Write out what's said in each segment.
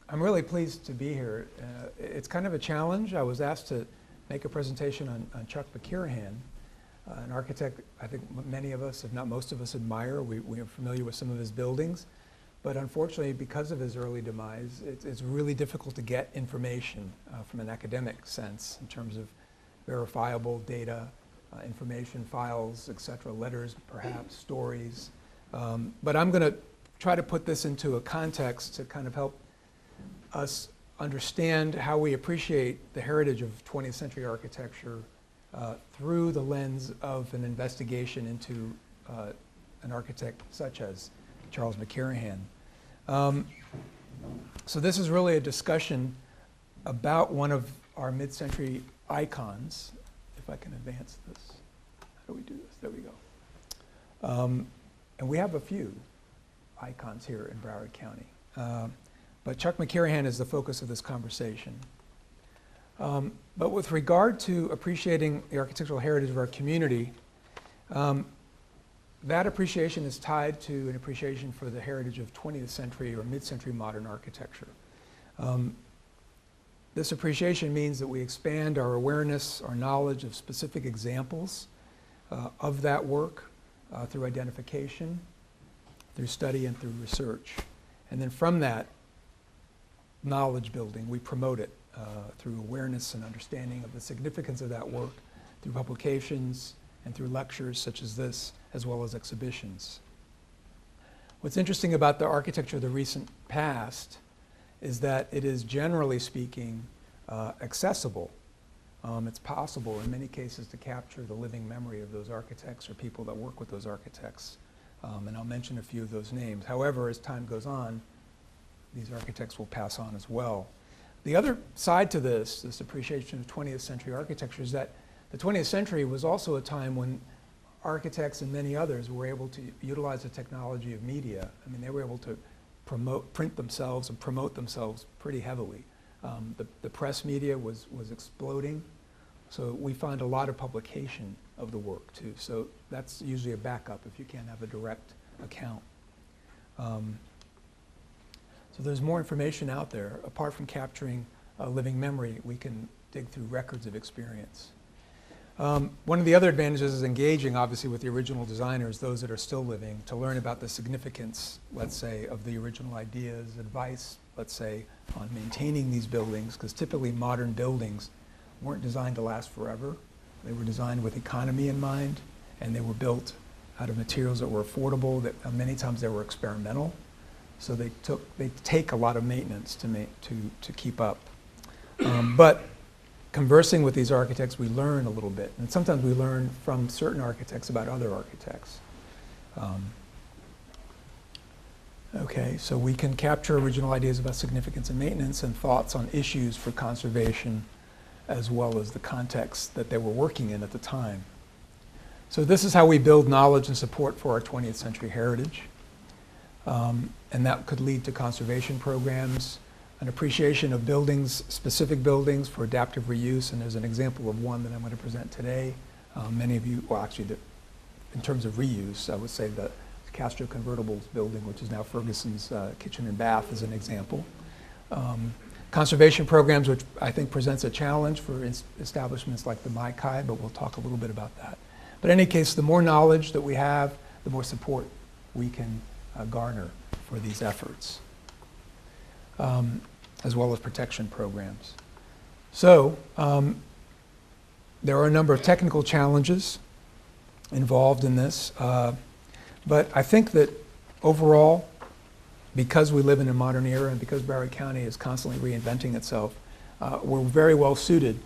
I'm really pleased to be here. It's kind of a challenge. I was asked to make a presentation on Chuck McKirahan, an architect I think many of us, if not most of us, admire. We are familiar with some of his buildings, but unfortunately, because of his early demise, it's really difficult to get information from an academic sense in terms of verifiable data, information, files, etc., letters, perhaps, stories. But I'm going to try to put this into a context to kind of help us understand how we appreciate the heritage of 20th century architecture through the lens of an investigation into an architect such as Charles McKirahan. So this is really a discussion about one of our mid-century icons. If I can advance this. How do we do this? There we go. And we have a few icons here in Broward County. But Chuck McKirahan is the focus of this conversation. But with regard to appreciating the architectural heritage of our community, that appreciation is tied to an appreciation for the heritage of 20th century or mid-century modern architecture. This appreciation means that we expand our awareness, our knowledge of specific examples of that work through identification, through study, and through research. And then from that knowledge building, we promote it through awareness and understanding of the significance of that work, through publications and through lectures such as this, as well as exhibitions. What's interesting about the architecture of the recent past is that it is, generally speaking, accessible. It's possible in many cases to capture the living memory of those architects or people that work with those architects. And I'll mention a few of those names. However, as time goes on, these architects will pass on as well. The other side to this appreciation of 20th century architecture, is that the 20th century was also a time when architects and many others were able to utilize the technology of media. I mean, they were able to print themselves and promote themselves pretty heavily. The press media was exploding, so we find a lot of publication of the work too. So that's usually a backup if you can't have a direct account. So there's more information out there. Apart from capturing living memory, we can dig through records of experience. One of the other advantages is engaging, obviously, with the original designers, those that are still living, to learn about the significance, let's say, of the original ideas, advice, let's say, on maintaining these buildings, because typically modern buildings weren't designed to last forever. They were designed with economy in mind, and they were built out of materials that were affordable, that many times they were experimental. So they take a lot of maintenance to keep up. But conversing with these architects, we learn a little bit. And sometimes we learn from certain architects about other architects. Okay, so we can capture original ideas about significance and maintenance and thoughts on issues for conservation, as well as the context that they were working in at the time. So this is how we build knowledge and support for our 20th century heritage. And that could lead to conservation programs, an appreciation of buildings, specific buildings for adaptive reuse, and there's an example of one that I'm going to present today. Many of you, well actually, in terms of reuse, I would say the Castro Convertibles building, which is now Ferguson's Kitchen and Bath, is an example. Conservation programs, which I think presents a challenge for establishments like the MICI, but we'll talk a little bit about that. But in any case, the more knowledge that we have, the more support we can garner for these efforts, as well as protection programs. So there are a number of technical challenges involved in this, but I think that overall, because we live in a modern era and because Broward County is constantly reinventing itself, we're very well suited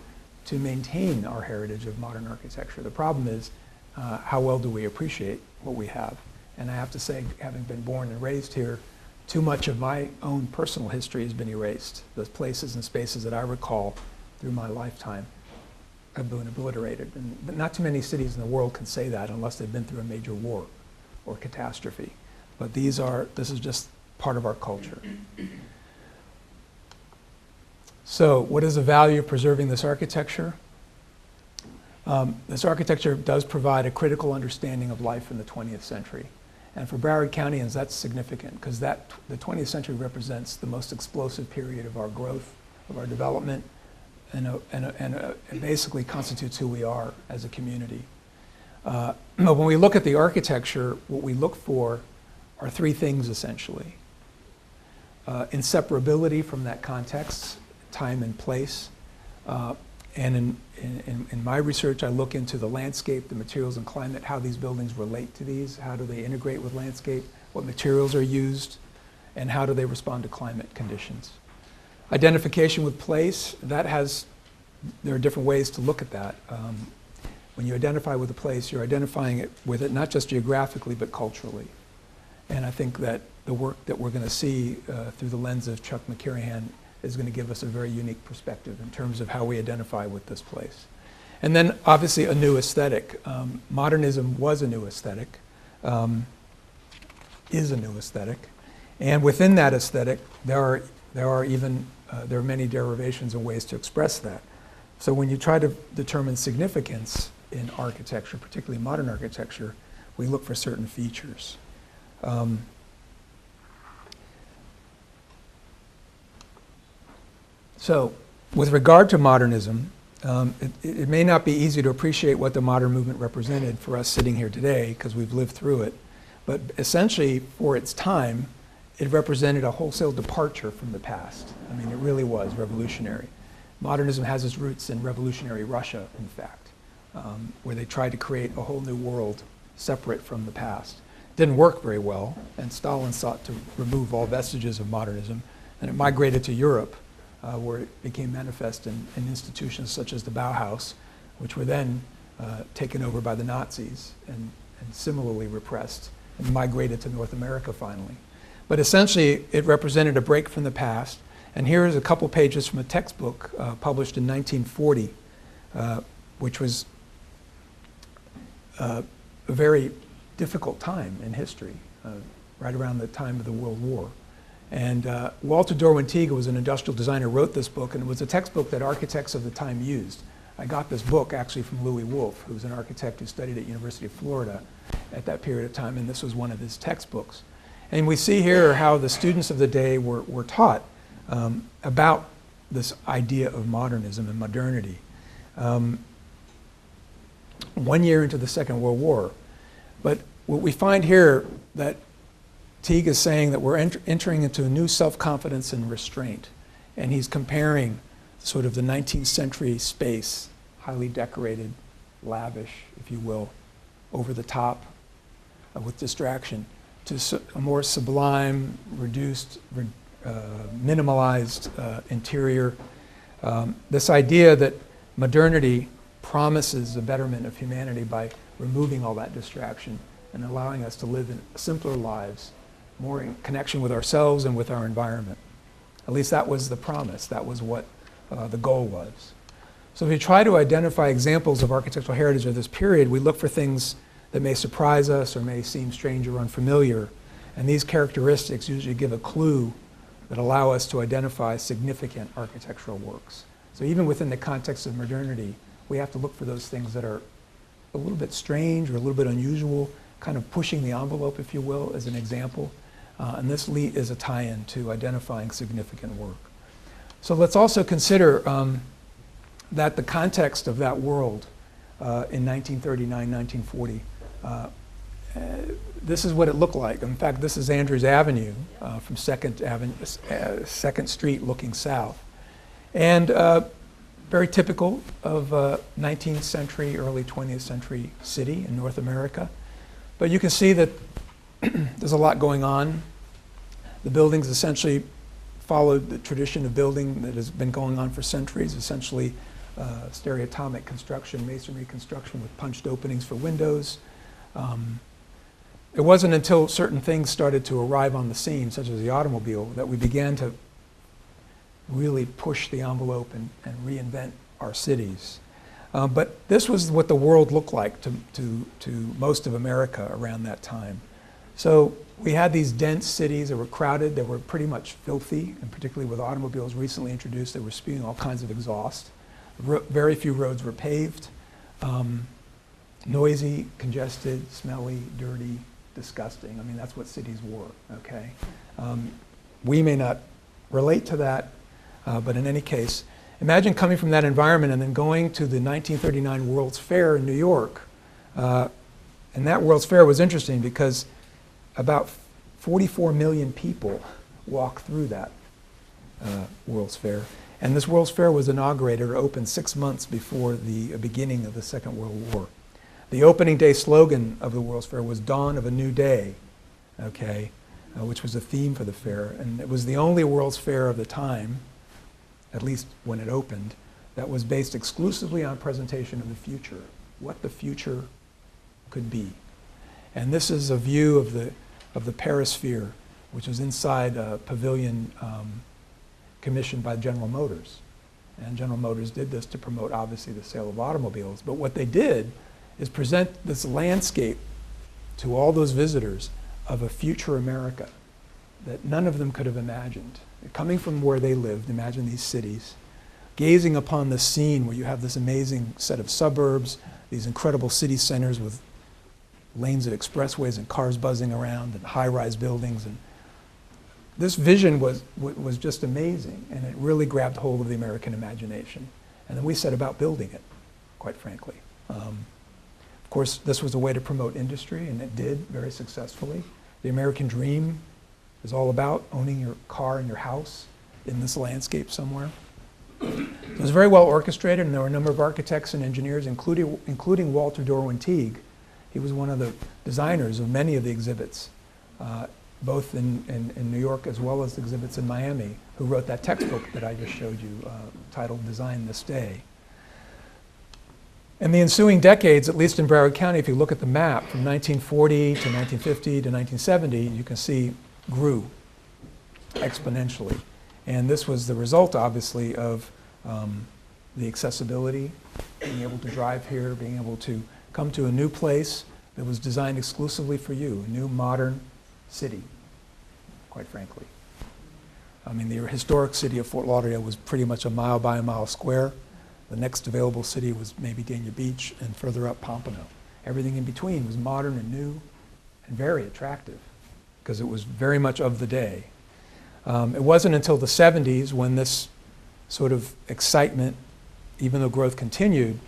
to maintain our heritage of modern architecture. The problem is, how well do we appreciate what we have? And I have to say, having been born and raised here, too much of my own personal history has been erased. The places and spaces that I recall through my lifetime have been obliterated. But not too many cities in the world can say that unless they've been through a major war or catastrophe. But this is just part of our culture. So what is the value of preserving this architecture? This architecture does provide a critical understanding of life in the 20th century. And for Broward Countyans, that's significant because the 20th century represents the most explosive period of our growth, of our development, and basically constitutes who we are as a community. When we look at the architecture, what we look for are three things essentially. Inseparability from that context, time and place. And in my research, I look into the landscape, the materials and climate, how these buildings relate to these, how do they integrate with landscape, what materials are used, and how do they respond to climate conditions. Identification with place, there are different ways to look at that. When you identify with a place, you're identifying it with it not just geographically, but culturally. And I think that the work that we're going to see through the lens of Chuck McKirahan is going to give us a very unique perspective in terms of how we identify with this place. And then obviously a new aesthetic. Modernism was a new aesthetic, is a new aesthetic. And within that aesthetic, there are many derivations and ways to express that. So when you try to determine significance in architecture, particularly modern architecture, we look for certain features. So with regard to modernism, it may not be easy to appreciate what the modern movement represented for us sitting here today because we've lived through it. But essentially, for its time, it represented a wholesale departure from the past. I mean, it really was revolutionary. Modernism has its roots in revolutionary Russia, in fact, where they tried to create a whole new world separate from the past. It didn't work very well, and Stalin sought to remove all vestiges of modernism, and it migrated to Europe, where it became manifest in institutions such as the Bauhaus, which were then taken over by the Nazis and similarly repressed and migrated to North America finally. But essentially, it represented a break from the past. And here is a couple pages from a textbook published in 1940, which was a very difficult time in history, right around the time of the World War. And Walter Dorwin-Teague, who was an industrial designer, wrote this book, and it was a textbook that architects of the time used. I got this book actually from Louis Wolff, who was an architect who studied at University of Florida at that period of time, and this was one of his textbooks. And we see here how the students of the day were taught about this idea of modernism and modernity. 1 year into the Second World War. But what we find here that Teague is saying that we're entering into a new self-confidence and restraint. And he's comparing sort of the 19th century space, highly decorated, lavish, if you will, over the top with distraction, to a more sublime, reduced, minimalized interior. This idea that modernity promises the betterment of humanity by removing all that distraction and allowing us to live in simpler lives, more in connection with ourselves and with our environment. At least that was the promise. That was what the goal was. So if we try to identify examples of architectural heritage of this period, we look for things that may surprise us or may seem strange or unfamiliar. And these characteristics usually give a clue that allow us to identify significant architectural works. So even within the context of modernity, we have to look for those things that are a little bit strange or a little bit unusual, kind of pushing the envelope, if you will, as an example. And this is a tie-in to identifying significant work. So let's also consider that the context of that world in 1939, 1940, this is what it looked like. In fact, this is Andrews Avenue from 2nd Street looking south. And very typical of 19th century, early 20th century city in North America. But you can see that there's a lot going on. The buildings essentially followed the tradition of building that has been going on for centuries, essentially stereotomic construction, masonry construction with punched openings for windows. It wasn't until certain things started to arrive on the scene, such as the automobile, that we began to really push the envelope and reinvent our cities. But this was what the world looked like to most of America around that time. So we had these dense cities that were crowded, that were pretty much filthy, and particularly with automobiles recently introduced, they were spewing all kinds of exhaust. Very few roads were paved. Noisy, congested, smelly, dirty, disgusting. I mean, that's what cities were, okay? We may not relate to that, but in any case, imagine coming from that environment and then going to the 1939 World's Fair in New York. And that World's Fair was interesting because about 44 million people walked through that World's Fair. And this World's Fair was inaugurated or opened 6 months before the beginning of the Second World War. The opening day slogan of the World's Fair was "Dawn of a New Day," okay, which was a theme for the fair. And it was the only World's Fair of the time, at least when it opened, that was based exclusively on presentation of the future, what the future could be. And this is a view of the Perisphere, which was inside a pavilion commissioned by General Motors. And General Motors did this to promote, obviously, the sale of automobiles. But what they did is present this landscape to all those visitors of a future America that none of them could have imagined. Coming from where they lived, imagine these cities, gazing upon this scene where you have this amazing set of suburbs, these incredible city centers with lanes of expressways and cars buzzing around and high-rise buildings. And this vision was just amazing, and it really grabbed hold of the American imagination. And then we set about building it, quite frankly. Of course, this was a way to promote industry, and it did very successfully. The American dream is all about owning your car and your house in this landscape somewhere. It was very well orchestrated, and there were a number of architects and engineers, including Walter Dorwin Teague. He was one of the designers of many of the exhibits, both in New York as well as exhibits in Miami, who wrote that textbook that I just showed you, titled Design This Day. In the ensuing decades, at least in Broward County, if you look at the map from 1940 to 1950 to 1970, you can see grew exponentially. And this was the result, obviously, of the accessibility, being able to drive here, being able to come to a new place that was designed exclusively for you, a new modern city, quite frankly. I mean, the historic city of Fort Lauderdale was pretty much a mile by a mile square. The next available city was maybe Dania Beach, and further up Pompano. Everything in between was modern and new and very attractive because it was very much of the day. It wasn't until the 70s when this sort of excitement, even though growth continued,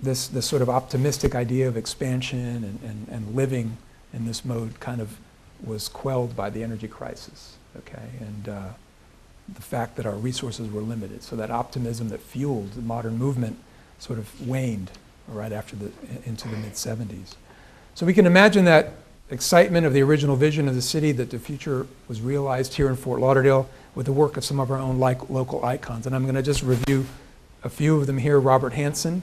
this sort of optimistic idea of expansion and living in this mode kind of was quelled by the energy crisis, okay? And the fact that our resources were limited. So that optimism that fueled the modern movement sort of waned right after into the mid-70s. So we can imagine that excitement of the original vision of the city, that the future was realized here in Fort Lauderdale with the work of some of our own local icons. And I'm going to just review a few of them here. Robert Hansen,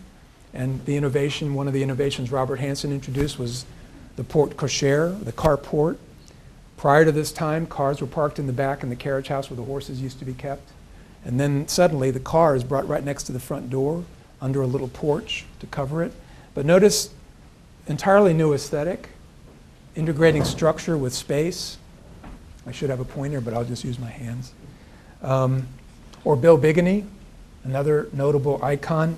and the innovation, one of the innovations Robert Hansen introduced was the porte cochere, the carport. Prior to this time, cars were parked in the back in the carriage house where the horses used to be kept. And then suddenly the car is brought right next to the front door under a little porch to cover it. But notice, entirely new aesthetic, integrating structure with space. I should have a pointer, but I'll just use my hands. Or Bill Bigany, another notable icon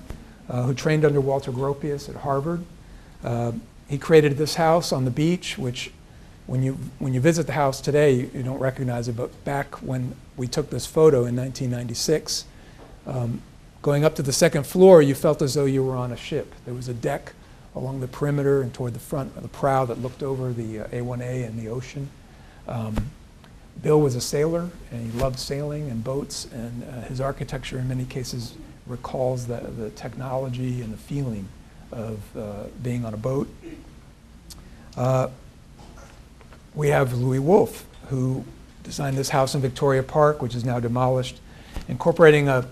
who trained under Walter Gropius at Harvard. He created this house on the beach, which when you visit the house today, you don't recognize it, but back when we took this photo in 1996, going up to the second floor, you felt as though you were on a ship. There was a deck along the perimeter and toward the front of the prow that looked over the A1A and the ocean. Bill was a sailor, and he loved sailing and boats, and his architecture in many cases recalls the technology and the feeling of being on a boat. We have Louis Wolfe, who designed this house in Victoria Park, which is now demolished, incorporating a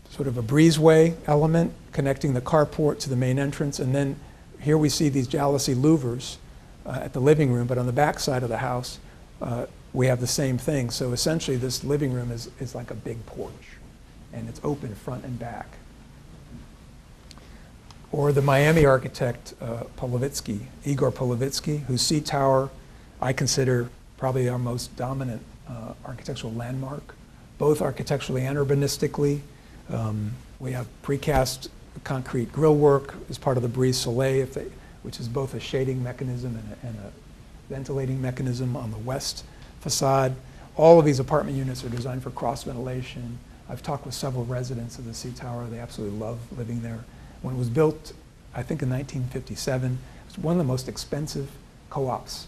sort of a breezeway element connecting the carport to the main entrance. And then here we see these jalousie louvers at the living room, but on the back side of the house, we have the same thing. So essentially, this living room is like a big porch, and it's open front and back. Or the Miami architect, Igor Polovitsky, whose Sea Tower I consider probably our most dominant architectural landmark, both architecturally and urbanistically. We have precast concrete grillwork as part of the Brise Soleil. which is both a shading mechanism and a ventilating mechanism on the west facade. All of these apartment units are designed for cross ventilation. I've talked with several residents of the C Tower. They absolutely love living there. When it was built, I think in 1957, it was one of the most expensive co-ops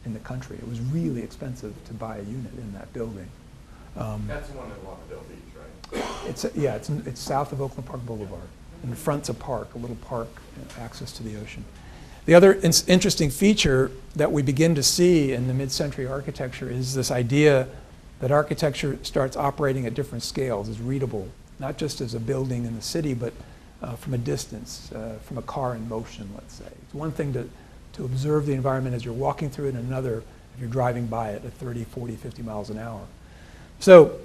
in the country. It was really expensive to buy a unit in that building. That's the one at Lauderdale Beach, right? It's south of Oakland Park Boulevard. In the front's a park, a little park, access to the ocean. The other interesting feature that we begin to see in the mid-century architecture is this idea that architecture starts operating at different scales, is readable, not just as a building in the city, but from a distance, from a car in motion, let's say. It's one thing to observe the environment as you're walking through it, and another if you're driving by it at 30, 40, 50 miles an hour. So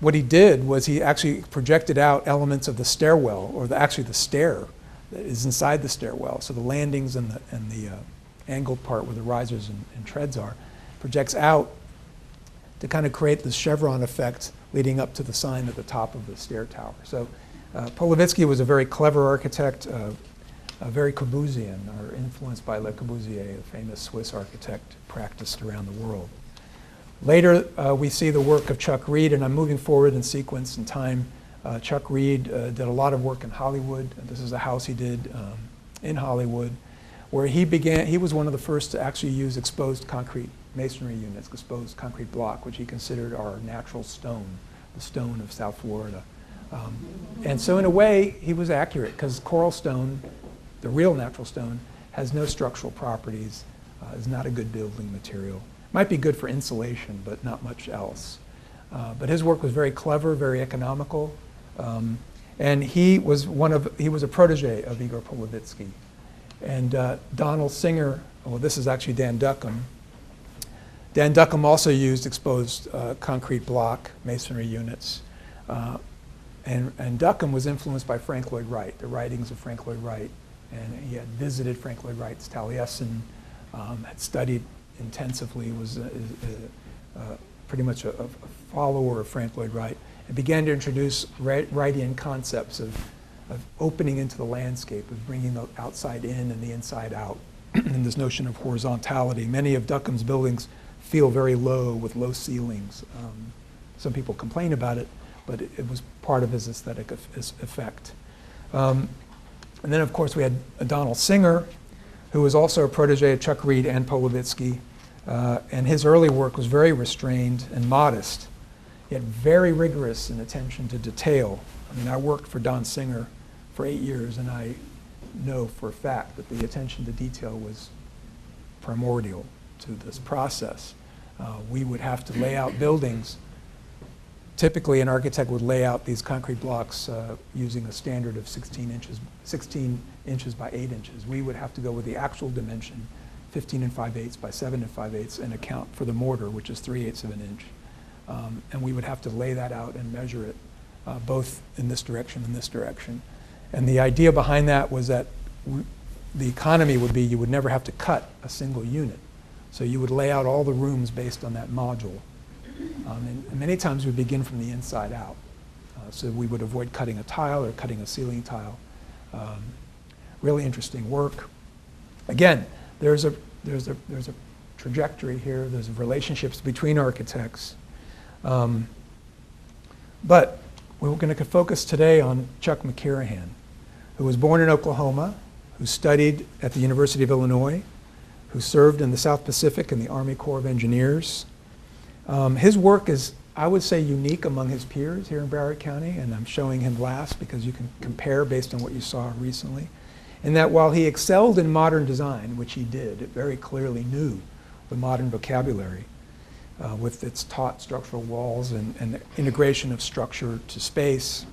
what he did was he actually projected out elements of the stairwell, or actually the stair that is inside the stairwell. So the landings and the angled part where the risers and treads are, projects out to kind of create this chevron effect leading up to the sign at the top of the stair tower. So Polovitsky was a very clever architect, very Corbusian, or influenced by Le Corbusier, a famous Swiss architect practiced around the world. Later, we see the work of Chuck Reed, and I'm moving forward in sequence and time. Chuck Reed did a lot of work in Hollywood. This is a house he did in Hollywood, where he was one of the first to actually use exposed concrete masonry units, exposed concrete block, which he considered our natural stone, the stone of South Florida. And so in a way, he was accurate, because coral stone, the real natural stone, has no structural properties, is not a good building material. Might be good for insulation, but not much else. But his work was very clever, very economical, and he was a protege of Igor Polovitsky. And Donald Singer, well, this is actually Dan Duckham. Dan Duckham also used exposed concrete block masonry units. And Duckham was influenced by Frank Lloyd Wright, the writings of Frank Lloyd Wright. And he had visited Frank Lloyd Wright's Taliesin, had studied intensively, was pretty much a follower of Frank Lloyd Wright, and began to introduce Wrightian concepts of opening into the landscape, of bringing the outside in and the inside out, and this notion of horizontality. Many of Duckham's buildings feel very low, with low ceilings. Some people complain about it, but it was part of his aesthetic effect. And then, of course, we had Donald Singer, who was also a protege of Chuck Reed and Polovitsky. And his early work was very restrained and modest, yet very rigorous in attention to detail. I mean, I worked for Don Singer for 8 years, and I know for a fact that the attention to detail was primordial to this process. We would have to lay out buildings. Typically, an architect would lay out these concrete blocks using a standard of 16 inches by 8 inches. We would have to go with the actual dimension, 15 5/8 by 7 5/8, and account for the mortar, which is 3/8 of an inch. And we would have to lay that out and measure it both in this direction and this direction. And the idea behind that was that the economy would be you would never have to cut a single unit. So you would lay out all the rooms based on that module. And many times we begin from the inside out. So we would avoid cutting a tile or cutting a ceiling tile. Really interesting work. Again, there's a trajectory here. There's relationships between architects. But we're going to focus today on Chuck McKirahan, who was born in Oklahoma, who studied at the University of Illinois, who served in the South Pacific in the Army Corps of Engineers. His work is, I would say, unique among his peers here in Broward County, and I'm showing him last because you can compare based on what you saw recently. In that while he excelled in modern design, which he did, it very clearly knew the modern vocabulary with its taut structural walls and the integration of structure to space.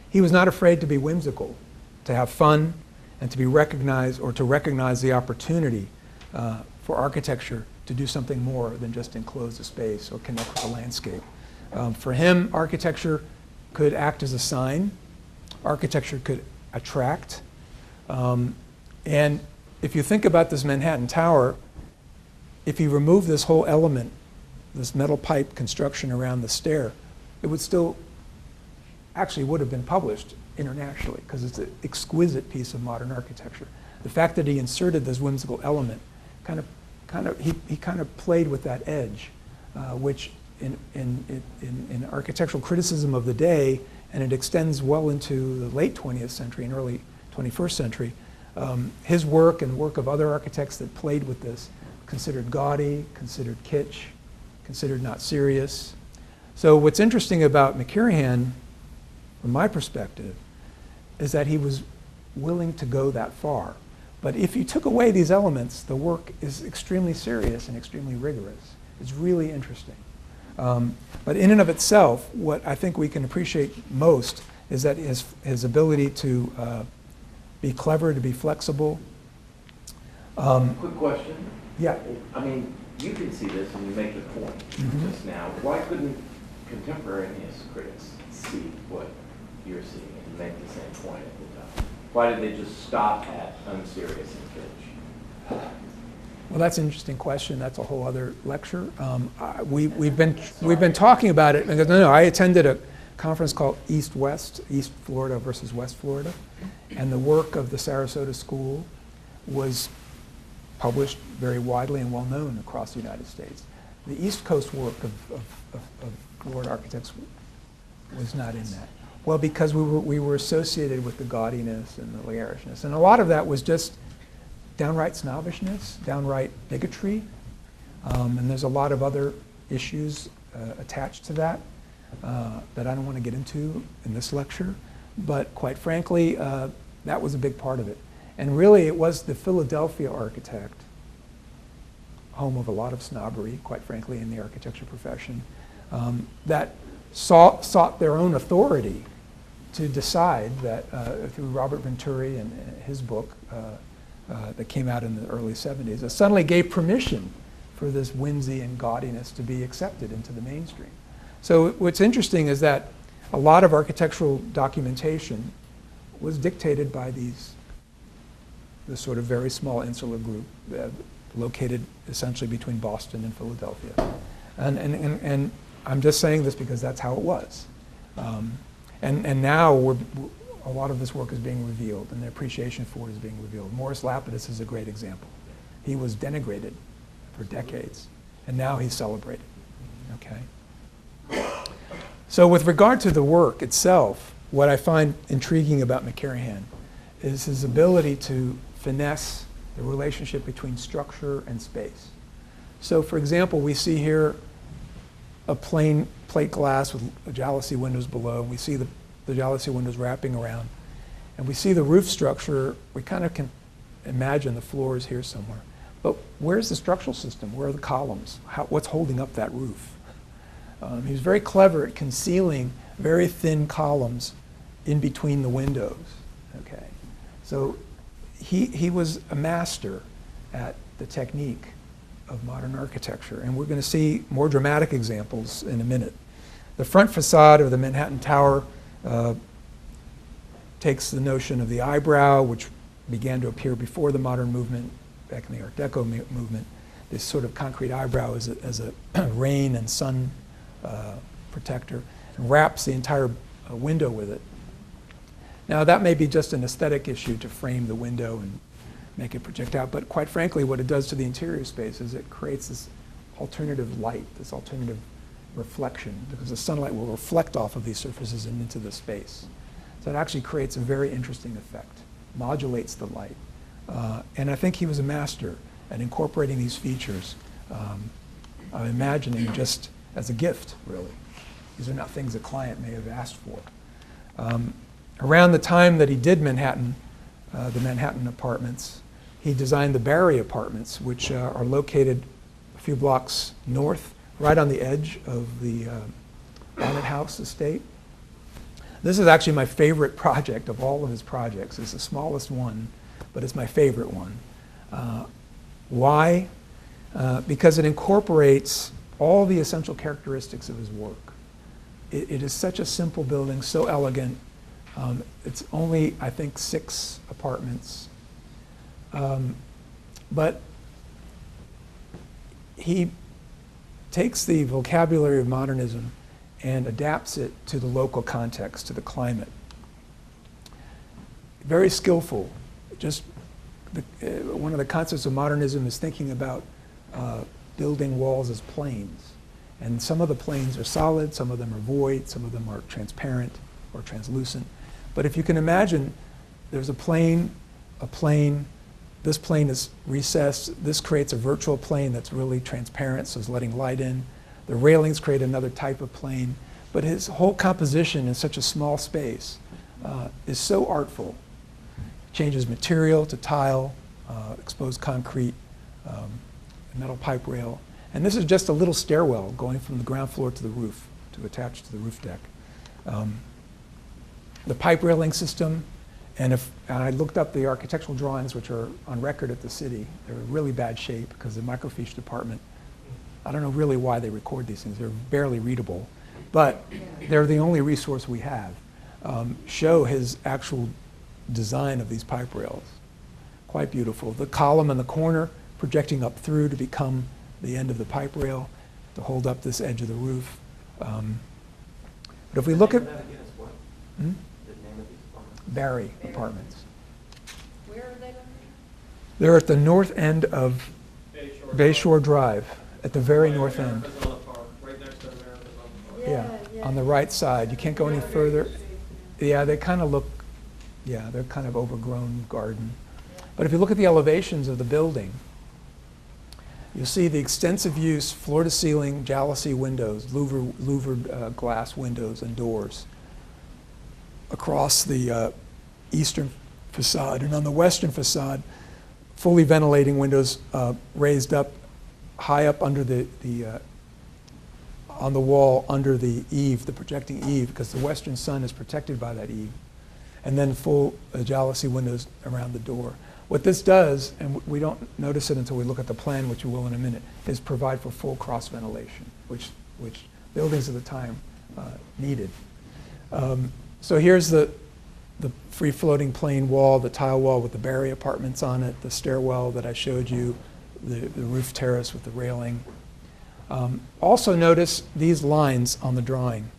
He was not afraid to be whimsical, to have fun, and to be recognized, or to recognize the opportunity for architecture to do something more than just enclose a space or connect with the landscape. For him, architecture could act as a sign. Architecture could attract. And if you think about this Manhattan Tower, if you remove this whole element, this metal pipe construction around the stair, it would still actually would have been published internationally because it's an exquisite piece of modern architecture. the fact that he inserted this whimsical element, he kind of played with that edge, which in architectural criticism of the day, and it extends well into the late 20th century and early 21st century, his work and work of other architects that played with this, considered gaudy, considered kitsch, considered not serious. So what's interesting about McKirahan, from my perspective, is that he was willing to go that far. But if you took away these elements, the work is extremely serious and extremely rigorous. It's really interesting. But in and of itself, what I think we can appreciate most is that his ability to be clever, to be flexible. Quick question. Yeah. I mean, you can see this and you make the point just now. Why couldn't contemporaneous critics see what you're seeing and make the same point at the time? Why did they just stop at unserious and kitsch? Well, that's an interesting question. That's a whole other lecture. We've been talking about it. No, I attended a conference called East-West, East Florida versus West Florida, and the work of the Sarasota School was published very widely and well known across the United States. The East Coast work of Florida architects was not in that. Well, because we were associated with the gaudiness and the larishness, and a lot of that was just downright snobbishness, downright bigotry, and there's a lot of other issues attached to that that I don't want to get into in this lecture, but quite frankly, that was a big part of it. And really, it was the Philadelphia architect, home of a lot of snobbery, quite frankly, in the architecture profession, that sought their own authority to decide that, through Robert Venturi and his book that came out in the early 70s, that suddenly gave permission for this whimsy and gaudiness to be accepted into the mainstream. So what's interesting is that a lot of architectural documentation was dictated by this sort of very small insular group located essentially between Boston and Philadelphia. And I'm just saying this because that's how it was. And now a lot of this work is being revealed, and the appreciation for it is being revealed. Morris Lapidus is a great example. He was denigrated for decades, and now he's celebrated. Okay. So with regard to the work itself, what I find intriguing about McKirahan is his ability to finesse the relationship between structure and space. So for example, we see here a plain plate glass with jalousie windows below. We see the jalousie windows wrapping around. And we see the roof structure. We kind of can imagine the floor is here somewhere. But where's the structural system? Where are the columns? What's holding up that roof? He was very clever at concealing very thin columns in between the windows. Okay, so he was a master at the technique of modern architecture, and we're going to see more dramatic examples in a minute. The front facade of the Manhattan Tower takes the notion of the eyebrow, which began to appear before the modern movement, back in the Art Deco movement. This sort of concrete eyebrow as a rain and sun protector, and wraps the entire window with it. Now that may be just an aesthetic issue to frame the window and make it project out, but quite frankly what it does to the interior space is it creates this alternative light, this alternative reflection, because the sunlight will reflect off of these surfaces and into the space. So it actually creates a very interesting effect, modulates the light. And I think he was a master at incorporating these features, of imagining just as a gift, really. These are not things a client may have asked for. Around the time that he did Manhattan, the Manhattan apartments, he designed the Barry apartments, which are located a few blocks north, right on the edge of the Bonnet House estate. This is actually my favorite project of all of his projects. It's the smallest one, but it's my favorite one. Why? Because it incorporates all the essential characteristics of his work. It is such a simple building, so elegant. It's only, I think, 6 apartments. But he takes the vocabulary of modernism and adapts it to the local context, to the climate. Very skillful, just one of the concepts of modernism is thinking about building walls as planes. And some of the planes are solid, some of them are void, some of them are transparent or translucent. But if you can imagine, there's a plane, this plane is recessed, this creates a virtual plane that's really transparent, so it's letting light in. The railings create another type of plane. But his whole composition in such a small space is so artful. Changes material to tile, exposed concrete, metal pipe rail. And this is just a little stairwell going from the ground floor to the roof, to attach to the roof deck. The pipe railing system, and I looked up the architectural drawings, which are on record at the city. They're in really bad shape because the microfiche department, I don't know really why they record these things. They're barely readable, but they're the only resource we have. Show his actual design of these pipe rails. Quite beautiful. The column in the corner projecting up through to become the end of the pipe rail to hold up this edge of the roof. But if we look at Barry Apartments. Where are they located? They're at the north end of Bayshore Drive, at the very north end. Right next to America's on the Park. Yeah, on the right side. You can't go any further. Yeah, they kind of look, yeah, they're kind of overgrown garden. But if you look at the elevations of the building, you'll see the extensive use, floor-to-ceiling, jalousie windows, louvered glass windows and doors across the eastern facade. And on the western facade, fully ventilating windows raised up, high up under on the wall under the eave, the projecting eave, because the western sun is protected by that eave. And then full jalousie windows around the door. What this does, and we don't notice it until we look at the plan, which we will in a minute, is provide for full cross ventilation, which buildings at the time needed. So here's the free-floating plain wall, the tile wall with the Barry Apartments on it, the stairwell that I showed you, the roof terrace with the railing. Also notice these lines on the drawing.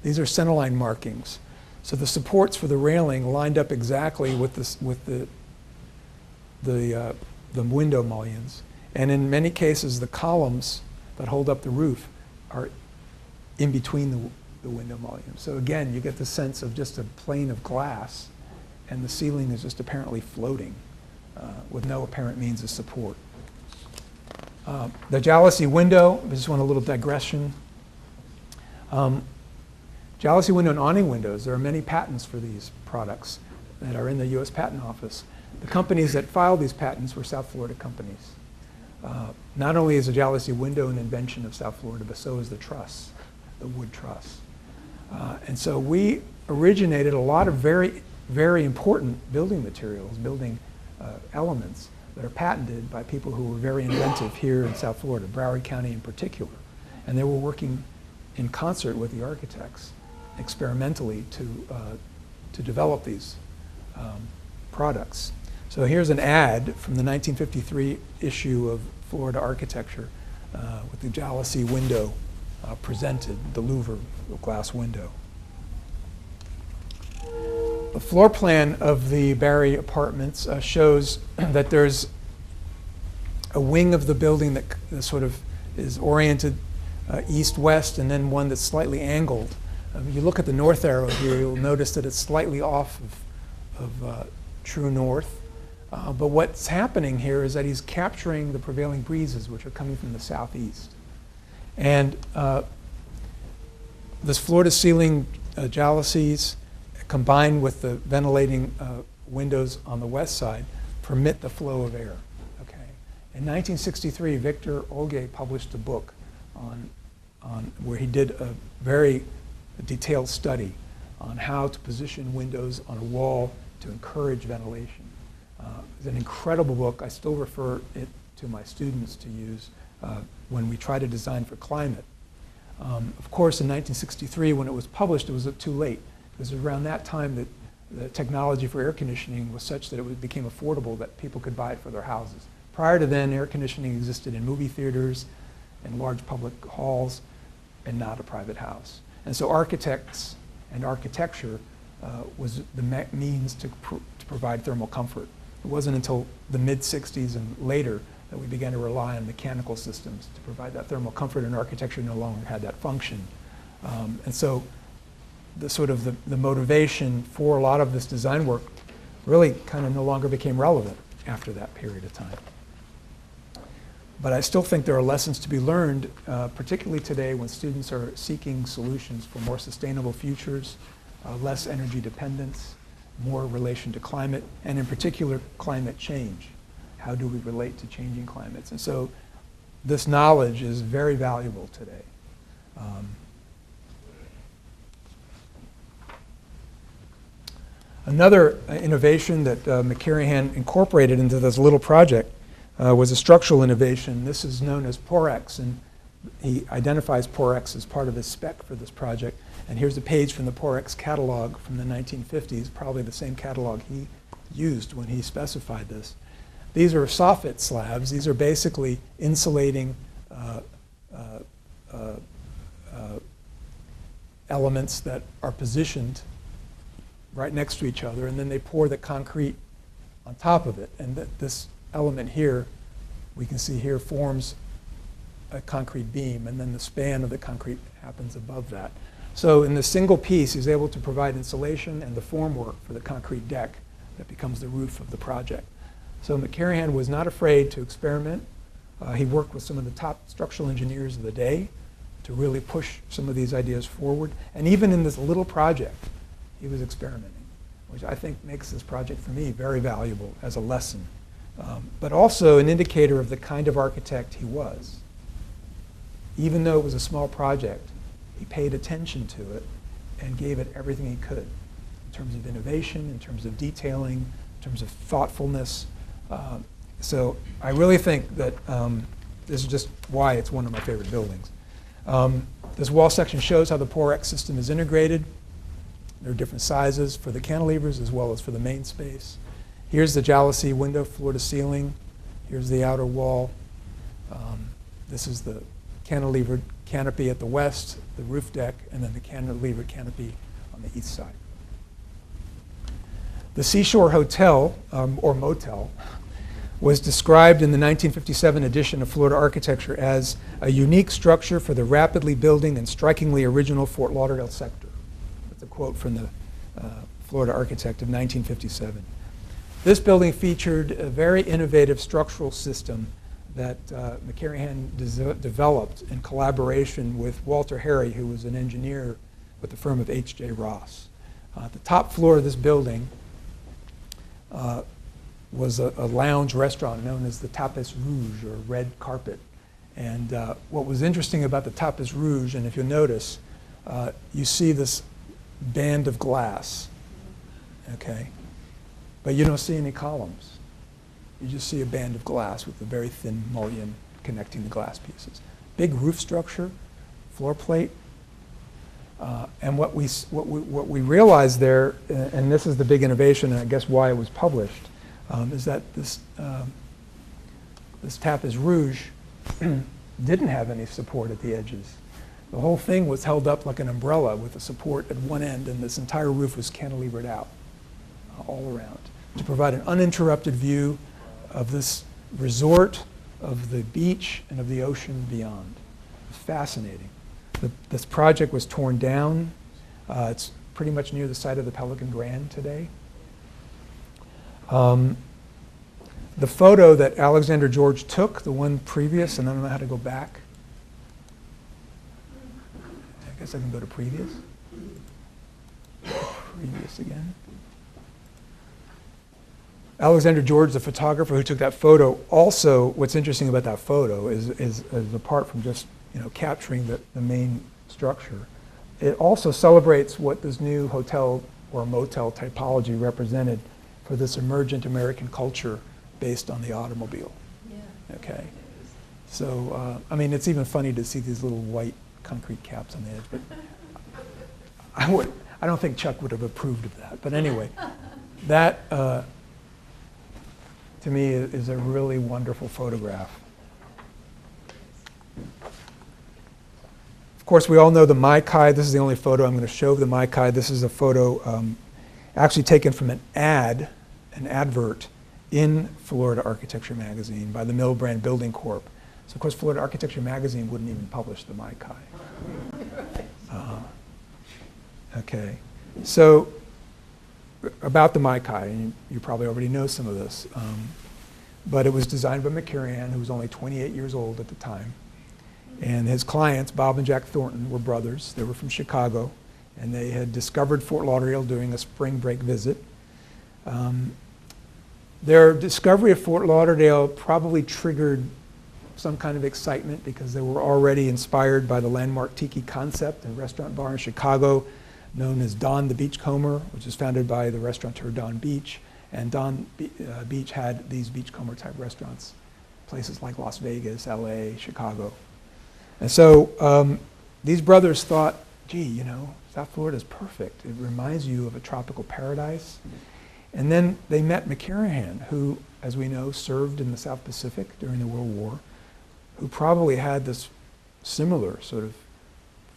These are centerline markings. So the supports for the railing lined up exactly with the window mullions. And in many cases, the columns that hold up the roof are in between the window mullions. So again, you get the sense of just a plane of glass, and the ceiling is just apparently floating with no apparent means of support. The jalousie window, I just want a little digression. Jalousie window and awning windows, there are many patents for these products that are in the U.S. Patent Office. The companies that filed these patents were South Florida companies. Not only is the jalousie window an invention of South Florida, but so is the truss, the wood truss. And so we originated a lot of very, very important building materials, building elements that are patented by people who were very inventive here in South Florida, Broward County in particular. And they were working in concert with the architects experimentally to develop these products. So here's an ad from the 1953 issue of Florida Architecture with the jalousie window presented, the louver glass window. The floor plan of the Barry Apartments shows that there's a wing of the building that sort of is oriented east-west, and then one that's slightly angled. If you look at the north arrow here, you'll notice that it's slightly off of true north. But what's happening here is that he's capturing the prevailing breezes, which are coming from the southeast. And this floor-to-ceiling jalousies, combined with the ventilating windows on the west side, permit the flow of air. Okay. In 1963, Victor Olge published a book on where he did a very detailed study on how to position windows on a wall to encourage ventilation. It's an incredible book. I still refer it to my students to use when we try to design for climate. Of course, in 1963, when it was published, it was too late. It was around that time that the technology for air conditioning was such that it became affordable that people could buy it for their houses. Prior to then, air conditioning existed in movie theaters and large public halls and not a private house. And so architects and architecture was the means to provide thermal comfort, It wasn't until the mid-60s and later that we began to rely on mechanical systems to provide that thermal comfort, and architecture no longer had that function. And so the motivation for a lot of this design work really kind of no longer became relevant after that period of time. But I still think there are lessons to be learned, particularly today when students are seeking solutions for more sustainable futures, less energy dependence, more relation to climate, and in particular climate change. How do we relate to changing climates? And so this knowledge is very valuable today. Another innovation that McKirahan incorporated into this little project was a structural innovation. This is known as Porex, and he identifies Porex as part of his spec for this project. And here's a page from the Porex catalog from the 1950s, probably the same catalog he used when he specified this. These are soffit slabs. These are basically insulating elements that are positioned right next to each other, and then they pour the concrete on top of it. And this element here, we can see here, forms a concrete beam, and then the span of the concrete happens above that. So in the single piece, he's able to provide insulation and the formwork for the concrete deck that becomes the roof of the project. So McKirahan was not afraid to experiment. He worked with some of the top structural engineers of the day to really push some of these ideas forward. And even in this little project, he was experimenting, which I think makes this project for me very valuable as a lesson, but also an indicator of the kind of architect he was. Even though it was a small project, he paid attention to it and gave it everything he could in terms of innovation, in terms of detailing, in terms of thoughtfulness. So I really think that this is just why it's one of my favorite buildings. This wall section shows how the Porex system is integrated. There are different sizes for the cantilevers as well as for the main space. Here's the jalousie window, floor to ceiling. Here's the outer wall. This is the cantilevered canopy at the west, the roof deck, and then the cantilevered canopy on the east side. The Seashore Hotel, or motel, was described in the 1957 edition of Florida Architecture as a unique structure for the rapidly building and strikingly original Fort Lauderdale sector. That's a quote from the Florida Architect of 1957. This building featured a very innovative structural system that McKirahan developed in collaboration with Walter Harry, who was an engineer with the firm of H.J. Ross. The top floor of this building was a lounge restaurant known as the Tapis Rouge, or red carpet. And what was interesting about the Tapis Rouge, and if you'll notice, you see this band of glass, okay? But you don't see any columns. You just see a band of glass with a very thin mullion connecting the glass pieces. Big roof structure, floor plate. And what we realized there, and this is the big innovation, and I guess why it was published, is that this Tapis Rouge didn't have any support at the edges. The whole thing was held up like an umbrella with a support at one end, and this entire roof was cantilevered out all around to provide an uninterrupted view of this resort, of the beach, and of the ocean beyond. It was fascinating. This project was torn down. It's pretty much near the site of the Pelican Grand today. The photo that Alexander George took, the one previous, and I don't know how to go back. I guess I can go to previous. Previous again. Alexander George, the photographer who took that photo, also, what's interesting about that photo is apart from just capturing the main structure, it also celebrates what this new hotel or motel typology represented for this emergent American culture based on the automobile. Yeah. Okay. So, I mean, it's even funny to see these little white concrete caps on the edge, but I don't think Chuck would have approved of that. But anyway, that to me is a really wonderful photograph. Of course, we all know the Maikai. This is the only photo I'm going to show of the Maikai. This is a photo actually taken from an advert in Florida Architecture Magazine by the Milbrand Building Corp. So of course Florida Architecture Magazine wouldn't even publish the Maikai. Okay, so about the Maikai, and you probably already know some of this, but it was designed by McKirahan, who was only 28 years old at the time. And his clients, Bob and Jack Thornton, were brothers. They were from Chicago, and they had discovered Fort Lauderdale during a spring break visit. Their discovery of Fort Lauderdale probably triggered some kind of excitement because they were already inspired by the landmark tiki concept and restaurant bar in Chicago known as Don the Beachcomber, which was founded by the restaurateur Don Beach. And Don Beach had these beachcomber type restaurants, places like Las Vegas, LA, Chicago. And so these brothers thought, gee, you know, South Florida is perfect. It reminds you of a tropical paradise. And then they met McKirahan, who, as we know, served in the South Pacific during the World War, who probably had this similar sort of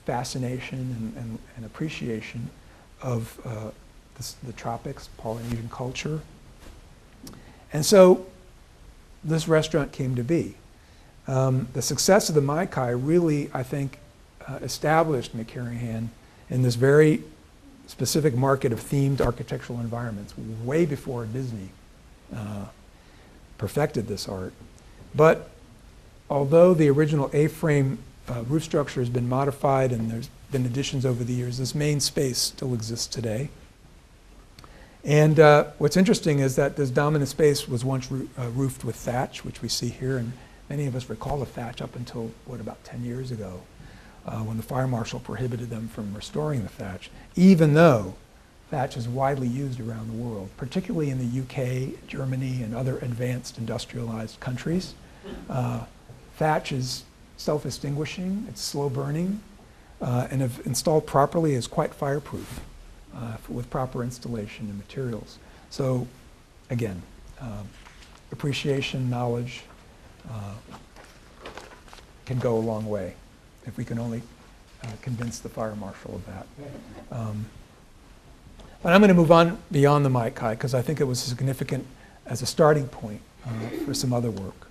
fascination and appreciation of the tropics, Polynesian culture. And so this restaurant came to be. The success of the Maikai really, I think, established McKirahan in this very specific market of themed architectural environments way before Disney perfected this art. But although the original A-frame roof structure has been modified and there's been additions over the years, this main space still exists today. And what's interesting is that this dominant space was once roofed with thatch, which we see here, and many of us recall the thatch up until, what, about 10 years ago, when the fire marshal prohibited them from restoring the thatch, even though thatch is widely used around the world, particularly in the UK, Germany, and other advanced industrialized countries. Thatch is self-extinguishing, it's slow burning, and if installed properly is quite fireproof with proper installation and materials. So again, appreciation, knowledge can go a long way if we can only convince the fire marshal of that. But I'm going to move on beyond the Maikai because I think it was significant as a starting point for some other work.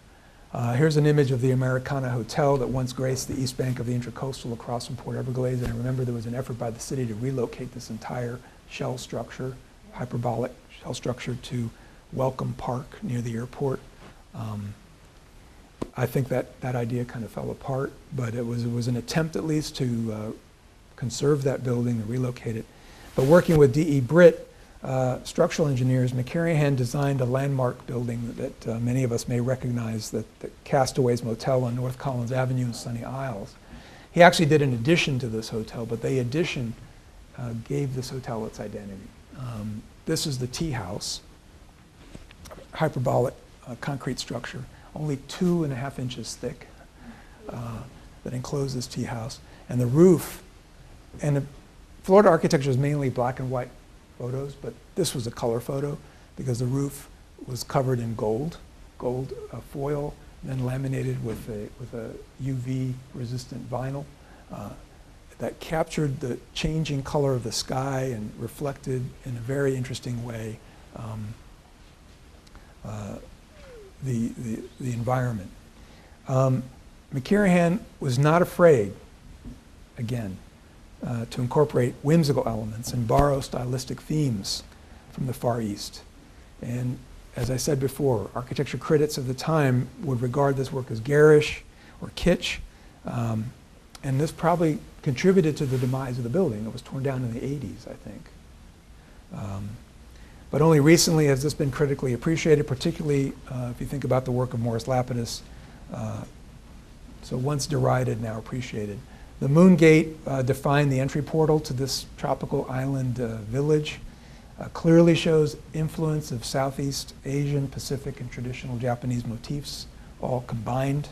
Here's an image of the Americana Hotel that once graced the east bank of the Intracoastal across from Port Everglades. And I remember there was an effort by the city to relocate this entire shell structure, hyperbolic shell structure, to Welcome Park near the airport. I think that idea kind of fell apart, but it was an attempt at least to conserve that building and relocate it. But working with D.E. Britt, structural engineers, McKirahan designed a landmark building that many of us may recognize, the Castaways Motel on North Collins Avenue in Sunny Isles. He actually did an addition to this hotel, but the addition gave this hotel its identity. This is the tea house, hyperbolic concrete structure, only 2.5 inches thick, that enclosed this tea house. And the roof, and Florida architecture is mainly black and white photos, but this was a color photo because the roof was covered in gold foil, then laminated with a UV resistant vinyl that captured the changing color of the sky and reflected in a very interesting way the environment. McKirahan was not afraid, again, to incorporate whimsical elements and borrow stylistic themes from the Far East. And as I said before, architecture critics of the time would regard this work as garish or kitsch, and this probably contributed to the demise of the building. It was torn down in the 80s, I think. But only recently has this been critically appreciated, particularly if you think about the work of Morris Lapidus. So once derided, now appreciated. The Moon Gate defined the entry portal to this tropical island village. Clearly shows influence of Southeast Asian, Pacific, and traditional Japanese motifs, all combined.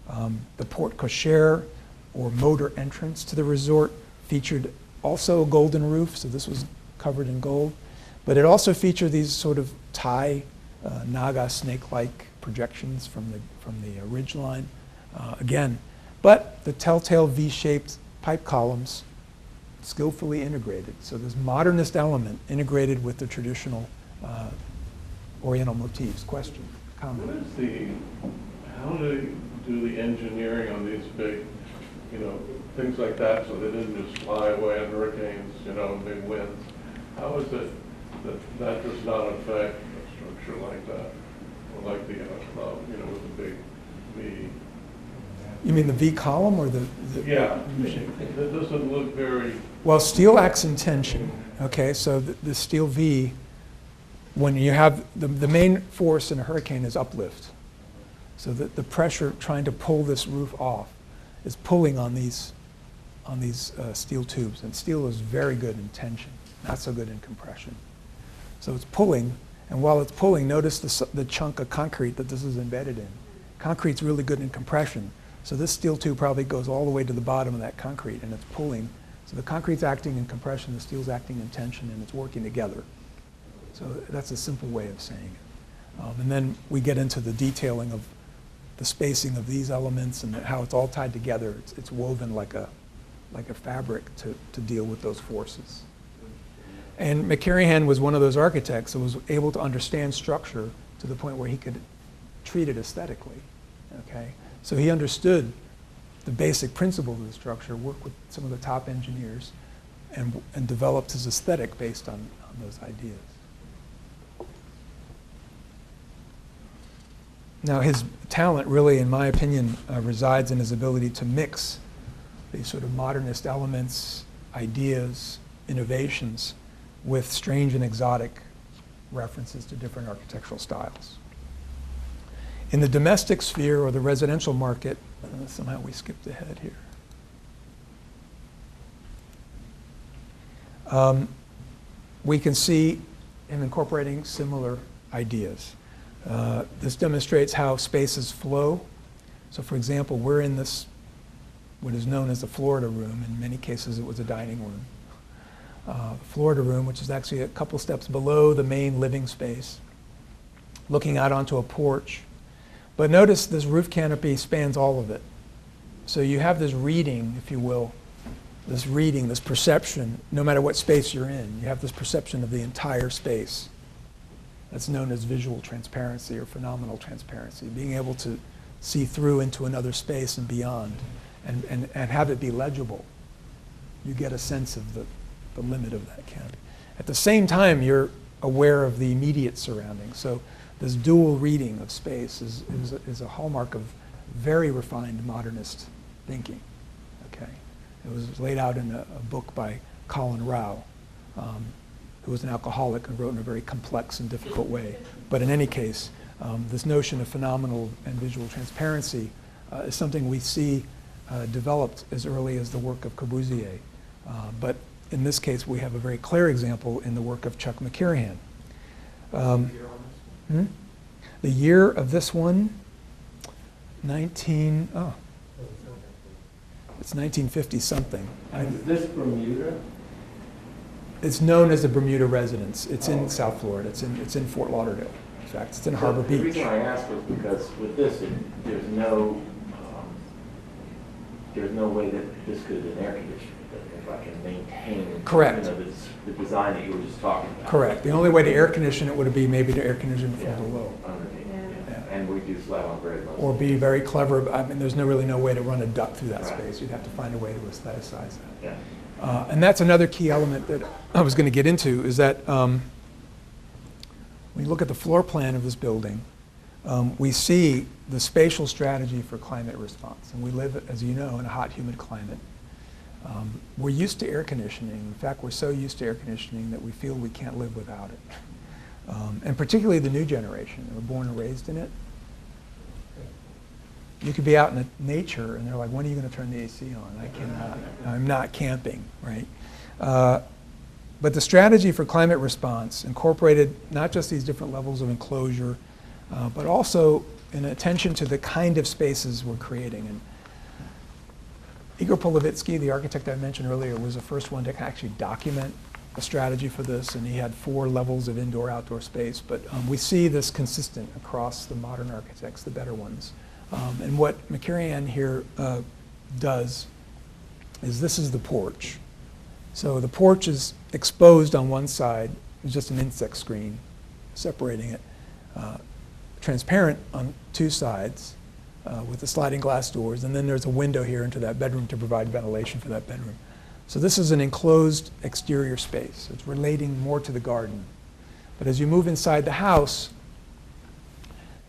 The porte cochere, or motor entrance to the resort, featured also a golden roof, so this was covered in gold. But it also featured these sort of Thai, Naga snake-like projections from the ridgeline. Again, but the telltale V-shaped pipe columns skillfully integrated. So this modernist element integrated with the traditional oriental motifs. Question, What comment? is the, how do you do the engineering on these big, things like that, so they didn't just fly away in hurricanes, big winds? How is it that that does not affect a structure like that? Or like the, with the big V? You mean the V column or the? Yeah, it doesn't look very, Well, steel acts in tension, okay? So the steel V, when you have, the main force in a hurricane is uplift. So the pressure trying to pull this roof off is pulling on these steel tubes. And steel is very good in tension, not so good in compression. So it's pulling, and while it's pulling, notice the chunk of concrete that this is embedded in. Concrete's really good in compression. So this steel tube probably goes all the way to the bottom of that concrete, and it's pulling. So the concrete's acting in compression, the steel's acting in tension, and it's working together. So that's a simple way of saying it. And then we get into the detailing of the spacing of these elements and how it's all tied together. It's woven like a fabric to deal with those forces. And McKirahan was one of those architects that was able to understand structure to the point where he could treat it aesthetically, okay? So he understood the basic principles of the structure, worked with some of the top engineers, and developed his aesthetic based on those ideas. Now his talent really, in my opinion, resides in his ability to mix these sort of modernist elements, ideas, innovations, with strange and exotic references to different architectural styles. In the domestic sphere or the residential market, somehow we skipped ahead here. We can see him incorporating similar ideas. This demonstrates how spaces flow. So for example, we're in this, what is known as the Florida room. In many cases, it was a dining room. Florida room, which is actually a couple steps below the main living space, looking out onto a porch. But notice this roof canopy spans all of it. So you have this reading, if you will, this perception, no matter what space you're in, you have this perception of the entire space. That's known as visual transparency or phenomenal transparency, being able to see through into another space and beyond and have it be legible. You get a sense of the limit of that canopy. At the same time, you're aware of the immediate surroundings. So this dual reading of space is a hallmark of very refined modernist thinking. Okay, it was laid out in a book by Colin Rao, who was an alcoholic and wrote in a very complex and difficult way. But in any case, this notion of phenomenal and visual transparency is something we see developed as early as the work of Corbusier. But in this case, we have a very clear example in the work of Chuck McKirahan. The year of this one, it's 1950 something. Is this Bermuda? It's known as the Bermuda Residence. It's in South Florida. It's in Fort Lauderdale. In fact, it's in Harbor The Beach. reason I asked was because with this, there's no way that this could have been air conditioned. If I can maintain Correct. The design that you were just talking about. Correct. The only way to air condition it would be maybe to air condition from Yeah. below. Underneath, Yeah. And reduce level on very low. Or be very clever. I mean, there's really no way to run a duct through that Right. space. You'd have to find a way to aestheticize that. Yeah. And that's another key element that I was going to get into, is that when you look at the floor plan of this building, we see the spatial strategy for climate response. And we live, as you know, in a hot, humid climate. We're used to air conditioning. In fact, we're so used to air conditioning that we feel we can't live without it. And particularly the new generation, they were born and raised in it. You could be out in nature and they're like, when are you going to turn the AC on? I cannot. I'm not camping, right? But the strategy for climate response incorporated not just these different levels of enclosure, but also an attention to the kind of spaces we're creating. And Igor Polovitsky, the architect I mentioned earlier, was the first one to actually document a strategy for this, and he had 4 levels of indoor-outdoor space. But we see this consistent across the modern architects, the better ones. And what McKirahan here does is this is the porch. So the porch is exposed on one side, it's just an insect screen separating it. transparent on two sides with the sliding glass doors, and then there's a window here into that bedroom to provide ventilation for that bedroom. So this is an enclosed exterior space. It's relating more to the garden. But as you move inside the house,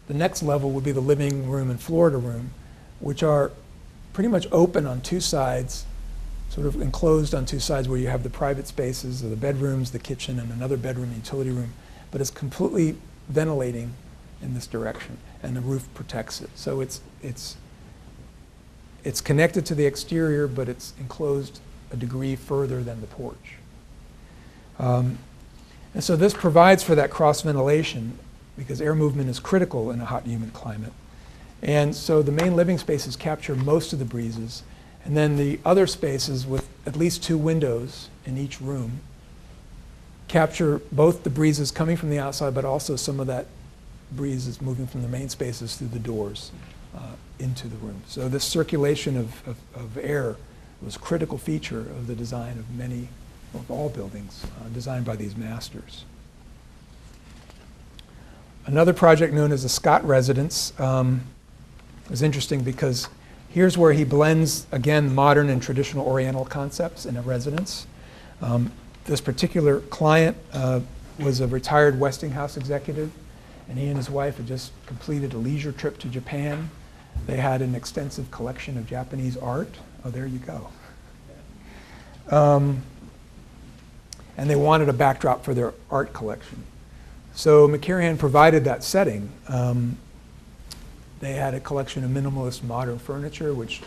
the next level would be the living room and Florida room, which are pretty much open on two sides, sort of enclosed on two sides where you have the private spaces, the bedrooms, the kitchen, and another bedroom, utility room. But it's completely ventilating in this direction, and the roof protects it. So it's connected to the exterior, but it's enclosed a degree further than the porch. And so this provides for that cross ventilation because air movement is critical in a hot, humid climate. And so the main living spaces capture most of the breezes, and then the other spaces with at least 2 windows in each room capture both the breezes coming from the outside, but also some of that breeze is moving from the main spaces through the doors into the room. So this circulation of air was a critical feature of the design of all buildings designed by these masters. Another project known as the Scott Residence was interesting because here's where he blends, again, modern and traditional Oriental concepts in a residence. This particular client was a retired Westinghouse executive, and he and his wife had just completed a leisure trip to Japan. They had an extensive collection of Japanese art. Oh, there you go. And they wanted a backdrop for their art collection. So McKirahan provided that setting. They had a collection of minimalist modern furniture, which,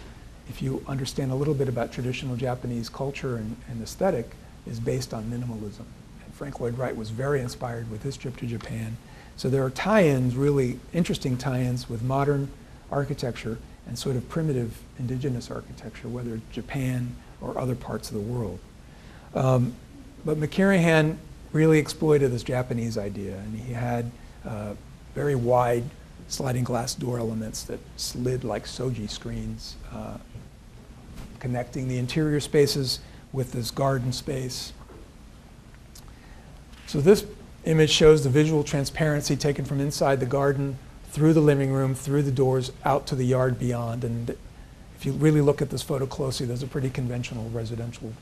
if you understand a little bit about traditional Japanese culture and aesthetic, is based on minimalism. And Frank Lloyd Wright was very inspired with his trip to Japan. So there are tie-ins, really interesting tie-ins with modern architecture and sort of primitive indigenous architecture, whether it's Japan or other parts of the world. But McKirahan really exploited this Japanese idea, and he had very wide sliding glass door elements that slid like soji screens, connecting the interior spaces with this garden space. So this image shows the visual transparency taken from inside the garden, through the living room, through the doors, out to the yard beyond. And if you really look at this photo closely, there's a pretty conventional residential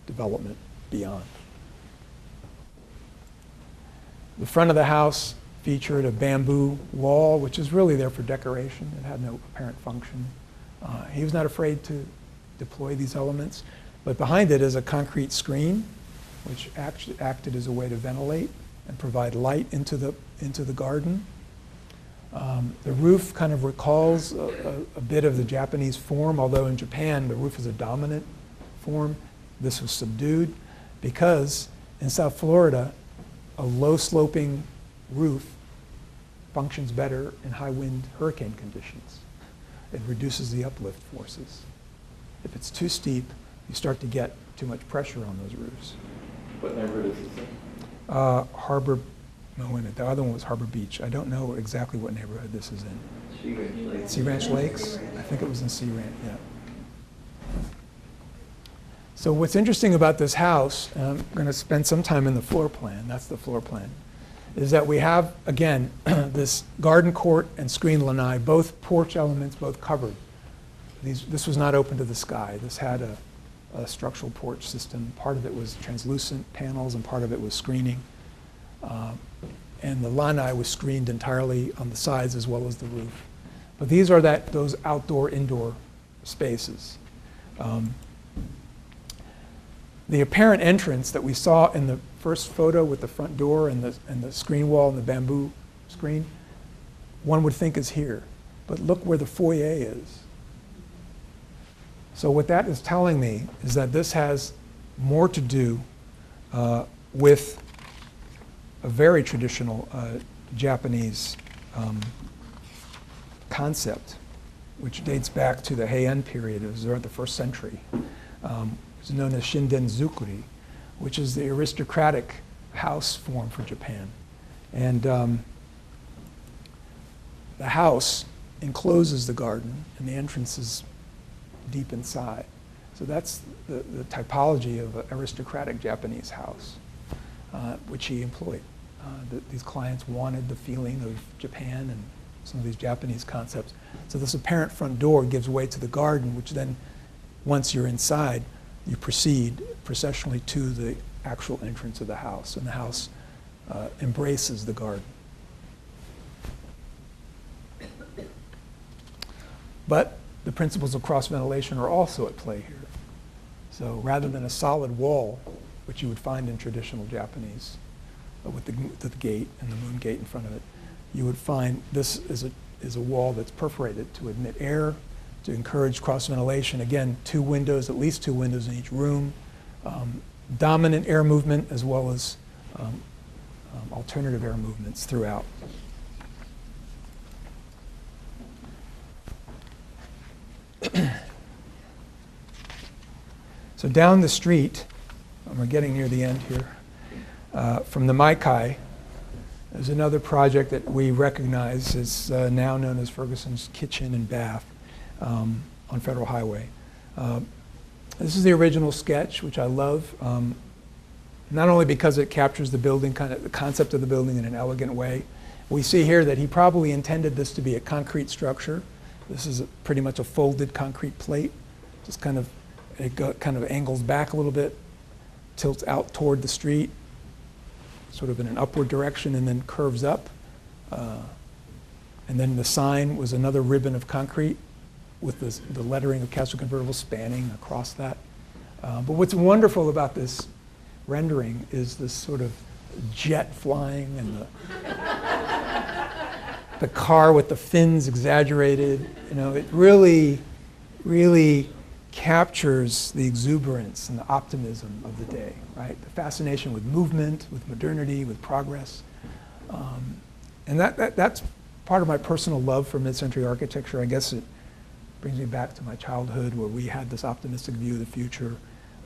development beyond. The front of the house featured a bamboo wall, which is really there for decoration. It had no apparent function. He was not afraid to deploy these elements. But behind it is a concrete screen, which actually acted as a way to ventilate and provide light into the garden. The roof kind of recalls a bit of the Japanese form, although in Japan the roof is a dominant form. This was subdued because in South Florida, a low-sloping roof functions better in high-wind hurricane conditions. It reduces the uplift forces. If it's too steep, you start to get too much pressure on those roofs. What neighborhood is this in? Harbor, no, wait a minute, the other one was Harbor Beach. I don't know exactly what neighborhood this is in. Sea Ranch Lakes? I think it was in Sea Ranch, yeah. So what's interesting about this house, and I'm going to spend some time in the floor plan, that's the floor plan, is that we have, again, this garden court and screen lanai, both porch elements, both covered. This was not open to the sky. This had a structural porch system. Part of it was translucent panels and part of it was screening. And the lanai was screened entirely on the sides as well as the roof. But these are those outdoor-indoor spaces. The apparent entrance that we saw in the first photo with the front door and the screen wall and the bamboo screen, one would think is here. But look where the foyer is. So what that is telling me is that this has more to do with a very traditional Japanese concept, which dates back to the Heian period. It was around the 1st century. It's known as Shinden-zukuri, which is the aristocratic house form for Japan. And the house encloses the garden, and the entrance is deep inside. So that's the typology of an aristocratic Japanese house, which he employed. These clients wanted the feeling of Japan and some of these Japanese concepts. So this apparent front door gives way to the garden, which then, once you're inside, you proceed processionally to the actual entrance of the house, and the house embraces the garden. But the principles of cross-ventilation are also at play here. So rather than a solid wall, which you would find in traditional Japanese, with the gate and the moon gate in front of it, you would find this is a wall that's perforated to admit air, to encourage cross-ventilation. Again, at least two windows in each room, dominant air movement as well as alternative air movements throughout. So down the street, we're getting near the end here, from the Maikai, there's another project that we recognize is now known as Ferguson's Kitchen and Bath on Federal Highway. This is the original sketch, which I love, not only because it captures the building, kind of the concept of the building in an elegant way. We see here that he probably intended this to be a concrete structure. This is pretty much a folded concrete plate. Just kind of, kind of angles back a little bit, tilts out toward the street, sort of in an upward direction, and then curves up. And then the sign was another ribbon of concrete with the lettering of Castle Convertible spanning across that. But what's wonderful about this rendering is this sort of jet flying and the car with the fins exaggerated. You know, it really, really captures the exuberance and the optimism of the day, right? The fascination with movement, with modernity, with progress. And that's part of my personal love for mid-century architecture. I guess it brings me back to my childhood where we had this optimistic view of the future.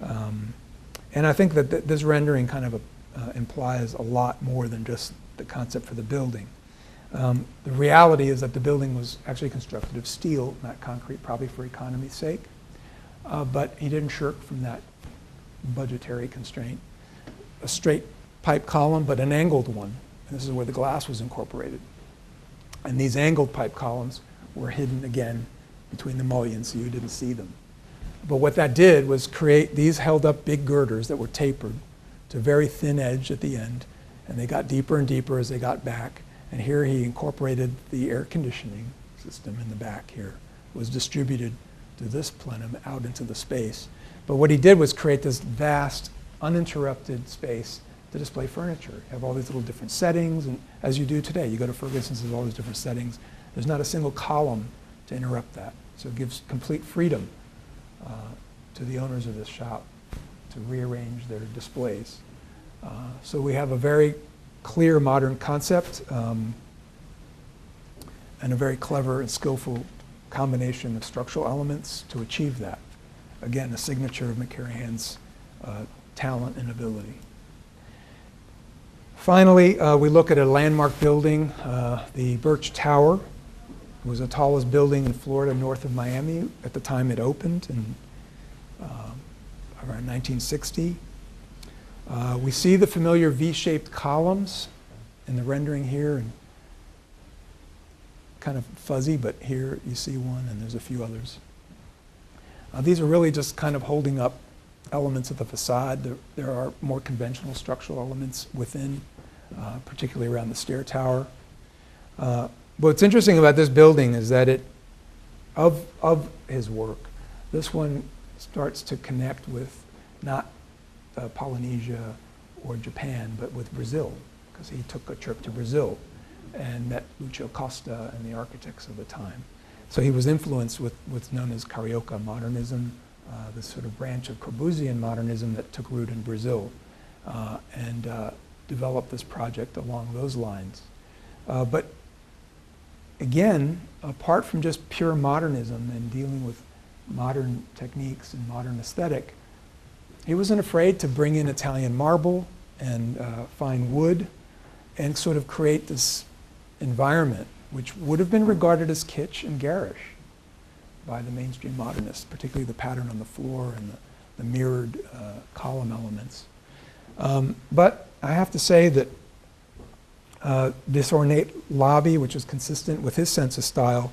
And I think that this rendering kind of implies a lot more than just the concept for the building. The reality is that the building was actually constructed of steel, not concrete, probably for economy's sake. But he didn't shirk from that budgetary constraint. A straight pipe column, but an angled one. And this is where the glass was incorporated. And these angled pipe columns were hidden again between the mullions, so you didn't see them. But what that did was create, these held up big girders that were tapered to a very thin edge at the end, and they got deeper and deeper as they got back. And here he incorporated the air conditioning system in the back here. It was distributed to this plenum out into the space. But what he did was create this vast, uninterrupted space to display furniture. You have all these little different settings, and as you do today, you go to Ferguson's, there's all these different settings. There's not a single column to interrupt that. So it gives complete freedom to the owners of this shop to rearrange their displays. So we have a very clear modern concept and a very clever and skillful combination of structural elements to achieve that. Again, a signature of McKirahan's talent and ability. Finally, we look at a landmark building, the Birch Tower. It was the tallest building in Florida north of Miami at the time it opened in around 1960. We see the familiar V-shaped columns in the rendering here, and kind of fuzzy, but here you see one, and there's a few others. These are really just kind of holding up elements of the facade. There are more conventional structural elements within, particularly around the stair tower. What's interesting about this building is that of his work, this one starts to connect with not Polynesia or Japan, but with Brazil, because he took a trip to Brazil and met Lucio Costa and the architects of the time. So he was influenced with what's known as Carioca modernism, this sort of branch of Corbusian modernism that took root in Brazil, and developed this project along those lines. But again, apart from just pure modernism and dealing with modern techniques and modern aesthetic, he wasn't afraid to bring in Italian marble and fine wood and sort of create this environment which would have been regarded as kitsch and garish by the mainstream modernists, particularly the pattern on the floor and the mirrored column elements. But I have to say that This ornate lobby, which is consistent with his sense of style,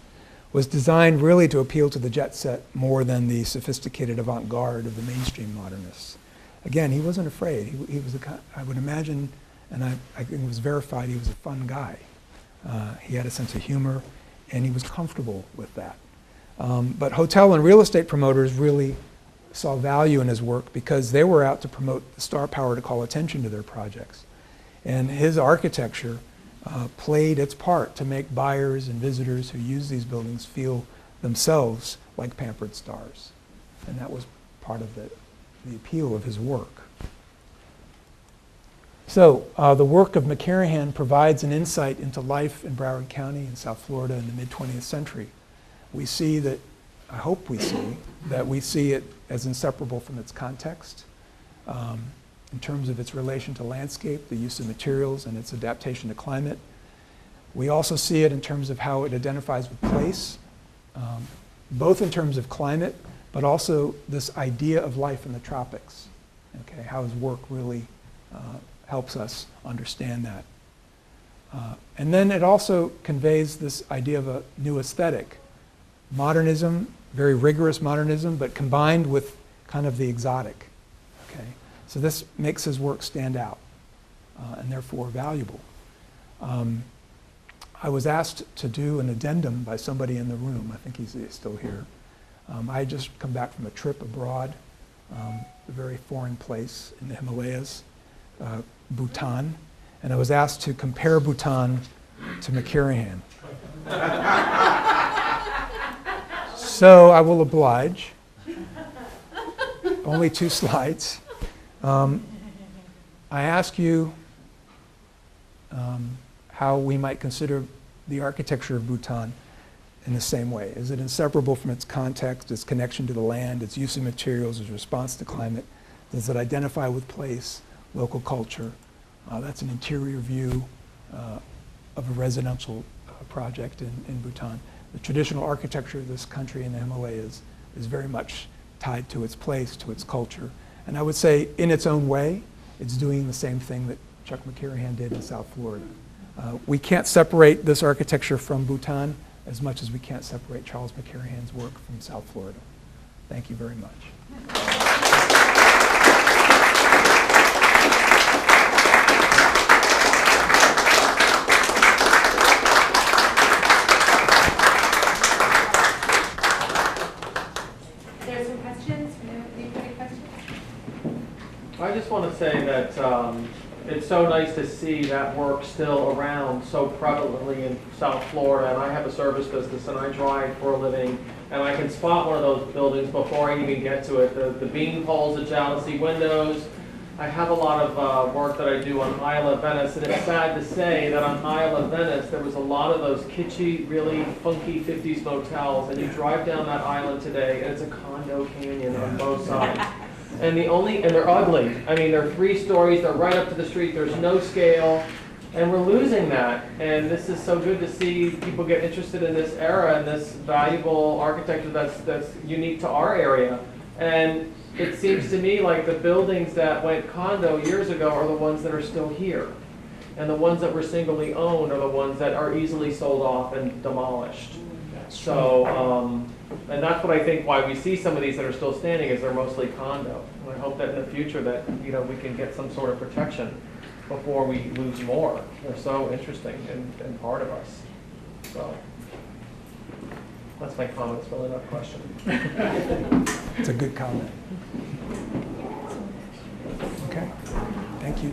was designed really to appeal to the jet set more than the sophisticated avant-garde of the mainstream modernists. Again, he wasn't afraid. He was I would imagine, and I think it was verified, he was a fun guy. He had a sense of humor, and he was comfortable with that. But hotel and real estate promoters really saw value in his work because they were out to promote the star power to call attention to their projects. And his architecture played its part to make buyers and visitors who use these buildings feel themselves like pampered stars. And that was part of the appeal of his work. So the work of McKirahan provides an insight into life in Broward County in South Florida in the mid-20th century. We see that, I hope we see it as inseparable from its context in terms of its relation to landscape, the use of materials, and its adaptation to climate. We also see it in terms of how it identifies with place, both in terms of climate, but also this idea of life in the tropics, okay, how his work really helps us understand that. And then it also conveys this idea of a new aesthetic. Modernism, very rigorous modernism, but combined with kind of the exotic, okay? So this makes his work stand out and therefore valuable. I was asked to do an addendum by somebody in the room. I think he's still here. I had just come back from a trip abroad, a very foreign place in the Himalayas, Bhutan, and I was asked to compare Bhutan to McKirahan. So I will oblige. Only 2 slides. I ask you how we might consider the architecture of Bhutan in the same way. Is it inseparable from its context, its connection to the land, its use of materials, its response to climate? Does it identify with place, local culture? That's an interior view of a residential project in Bhutan. The traditional architecture of this country in the Himalayas is very much tied to its place, to its culture. And I would say, in its own way, it's doing the same thing that Chuck McKirahan did in South Florida. We can't separate this architecture from Bhutan as much as we can't separate Charles McKirahan's work from South Florida. Thank you very much. There's some questions. Anybody questions? I just want to say that it's so nice to see that work still around so prevalently in South Florida. And I have a service business and I drive for a living, and I can spot one of those buildings before I even get to it. The beam poles, the jalousie windows. I have a lot of work that I do on Isle of Venice, and it's sad to say that on Isle of Venice there was a lot of those kitschy, really funky 50s motels, and you drive down that island today and it's a condo canyon on both sides. And they're ugly. I mean, they're 3 stories, they're right up to the street, there's no scale, and we're losing that. And this is so good to see people get interested in this era and this valuable architecture that's unique to our area. And it seems to me like the buildings that went condo years ago are the ones that are still here. And the ones that were singly owned are the ones that are easily sold off and demolished. So, and that's what I think why we see some of these that are still standing is they're mostly condo. And I hope that in the future that, we can get some sort of protection before we lose more. They're so interesting and part of us. So, that's my comment. It's really not a question. It's a good comment. Okay, thank you.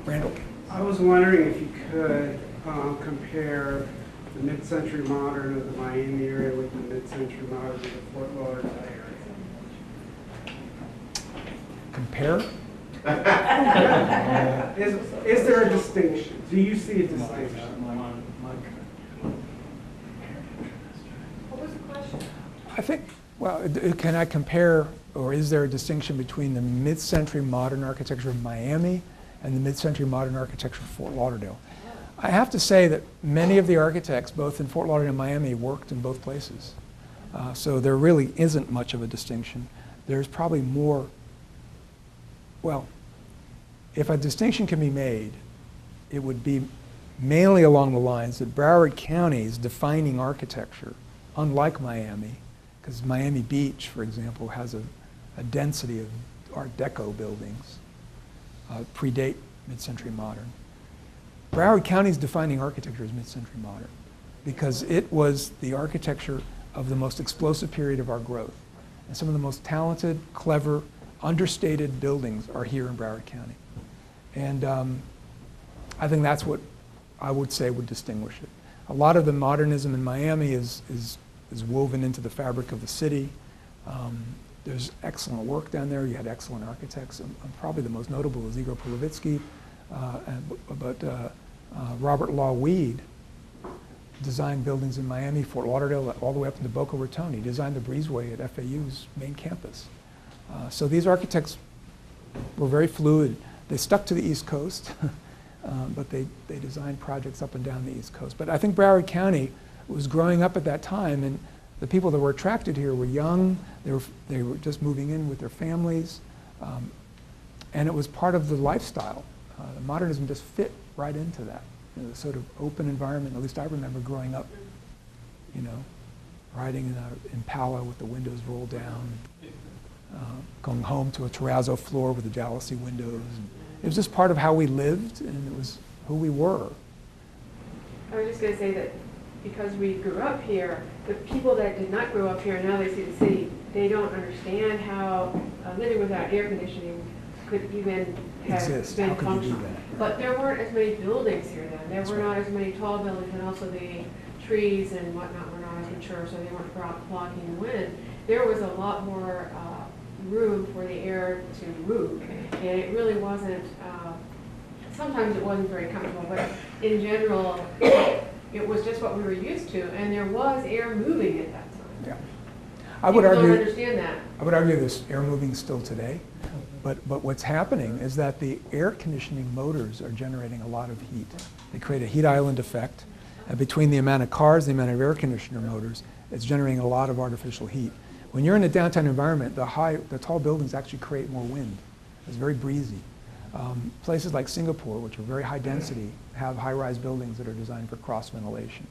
Randall. I was wondering if you could compare the mid-century modern of the Miami area with the mid-century modern of the Fort Lauderdale area. Compare? Is there a distinction? Do you see a distinction? What was the question? I think, well, can I compare, or is there a distinction between the mid-century modern architecture of Miami and the mid-century modern architecture of Fort Lauderdale? I have to say that many of the architects, both in Fort Lauderdale and Miami, worked in both places. So there really isn't much of a distinction. There's probably more, well, if a distinction can be made, it would be mainly along the lines that Broward County's defining architecture, unlike Miami, because Miami Beach, for example, has a density of Art Deco buildings, predate mid-century modern. Broward County's defining architecture is mid-century modern because it was the architecture of the most explosive period of our growth. And some of the most talented, clever, understated buildings are here in Broward County. And I think that's what I would say would distinguish it. A lot of the modernism in Miami is woven into the fabric of the city. There's excellent work down there. You had excellent architects. Probably the most notable is Igor Polovitsky, but Robert Law Weed designed buildings in Miami, Fort Lauderdale, all the way up into Boca Raton. He designed the breezeway at FAU's main campus. So these architects were very fluid. They stuck to the East Coast, but they designed projects up and down the East Coast. But I think Broward County was growing up at that time, and the people that were attracted here were young. They were just moving in with their families, and it was part of the lifestyle. Modernism just fit right into that. The sort of open environment. At least I remember growing up, riding in an Impala with the windows rolled down, going home to a terrazzo floor with the jalousie windows. It was just part of how we lived, and it was who we were. I was just going to say that because we grew up here, the people that did not grow up here, now they see the city, they don't understand how living without air conditioning could even have Exist. been How could you do functional. that? But there weren't as many buildings here then. There That's were right. not as many tall buildings, and also the trees and whatnot were not as mature, so they weren't blocking the wind. There was a lot more room for the air to move, and it really wasn't, sometimes it wasn't very comfortable, but in general, it was just what we were used to, and there was air moving at that time. Yeah. I would People don't argue. understand that. I would argue there's air moving still today, but what's happening is that the air conditioning motors are generating a lot of heat. They create a heat island effect, and between the amount of cars, the amount of air conditioner motors, it's generating a lot of artificial heat. When you're in a downtown environment, the tall buildings actually create more wind. It's very breezy. Places like Singapore, which are very high density, have high-rise buildings that are designed for cross ventilation.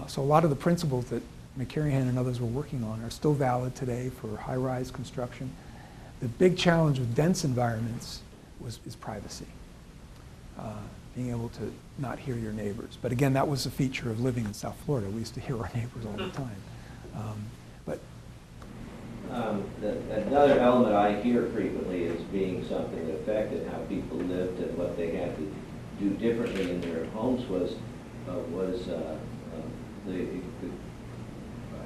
So a lot of the principles that McKirahan and others were working on are still valid today for high-rise construction. The big challenge with dense environments is privacy, being able to not hear your neighbors. But again, that was a feature of living in South Florida. We used to hear our neighbors all the time. Another element I hear frequently as being something that affected how people lived and what they had to do differently in their homes was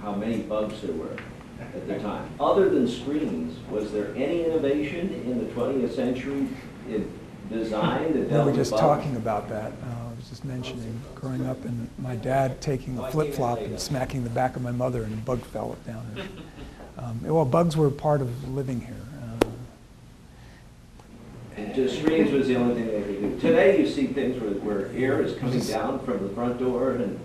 how many bugs there were at the time. Other than screens, was there any innovation in the 20th century in design that We dealt were with just bugs? talking about that. I was just mentioning growing up and my dad taking a flip-flop and smacking the back of my mother and a bug fell down. Well, bugs were part of living here. Just screens was the only thing they could do. Today you see things where air is coming down from the front door, and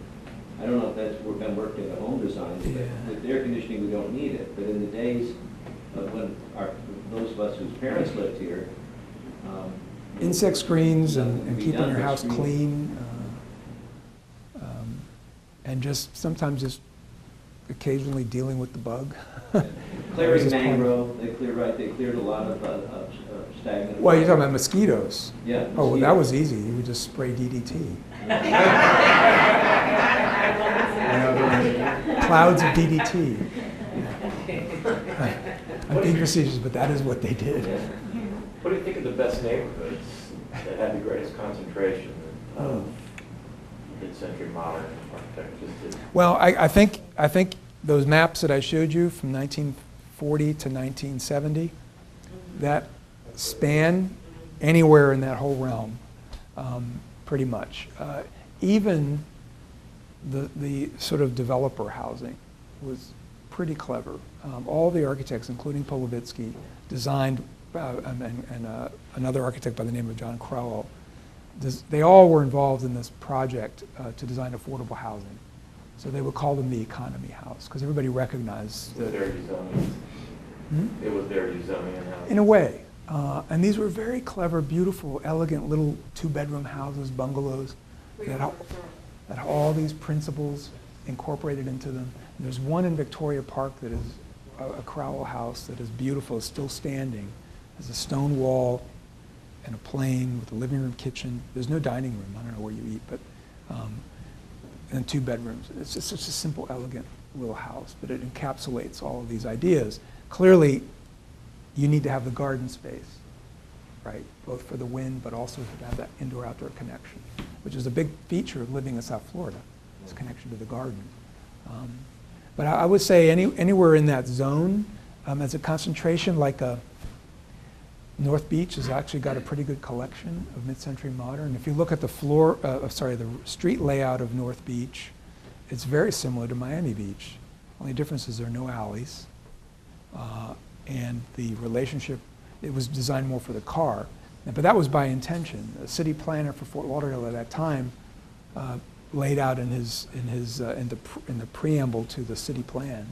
I don't know if that's been worked in the home design, Yeah. but with air conditioning we don't need it. But in the days of when those of us whose parents lived here, Insect screens and Be keeping done your with house screens. clean, and just sometimes just occasionally dealing with the bug. That was clearing just part of- mangrove, they cleared a lot of stagnant. Well, you're talking about mosquitoes. Yeah. Oh, well, that was easy. You would just spray DDT. Clouds of DDT. I'm being facetious, but that is what they did. What do you think of the best neighborhoods that had the greatest concentration of mid-century modern architecture? Well, I think those maps that I showed you from 1940 to 1970, that span anywhere in that whole realm, pretty much. Even the sort of developer housing was pretty clever. All the architects, including Polovitsky, designed, and another architect by the name of John Crowell, they all were involved in this project to design affordable housing. So they would call them the economy house, because everybody recognized Was that. there rezoning? It was their rezoning and housing. In a way. And these were very clever, beautiful, elegant little two-bedroom houses, bungalows. that have all these principles incorporated into them. And there's one in Victoria Park that is a Crowell house that is beautiful, is still standing. There's a stone wall and a plane with a living room, kitchen. There's no dining room. I don't know where you eat, but and 2 bedrooms. It's just such a simple, elegant little house, but it encapsulates all of these ideas. Clearly, you need to have the garden space, right? Both for the wind, but also to have that indoor-outdoor connection, which is a big feature of living in South Florida, this connection to the garden. But I would say anywhere in that zone, as a concentration, like North Beach has actually got a pretty good collection of mid-century modern. If you look at the the street layout of North Beach, it's very similar to Miami Beach. Only difference is there are no alleys, and the relationship, it was designed more for the car. But that was by intention. The city planner for Fort Lauderdale at that time laid out in the preamble to the city plan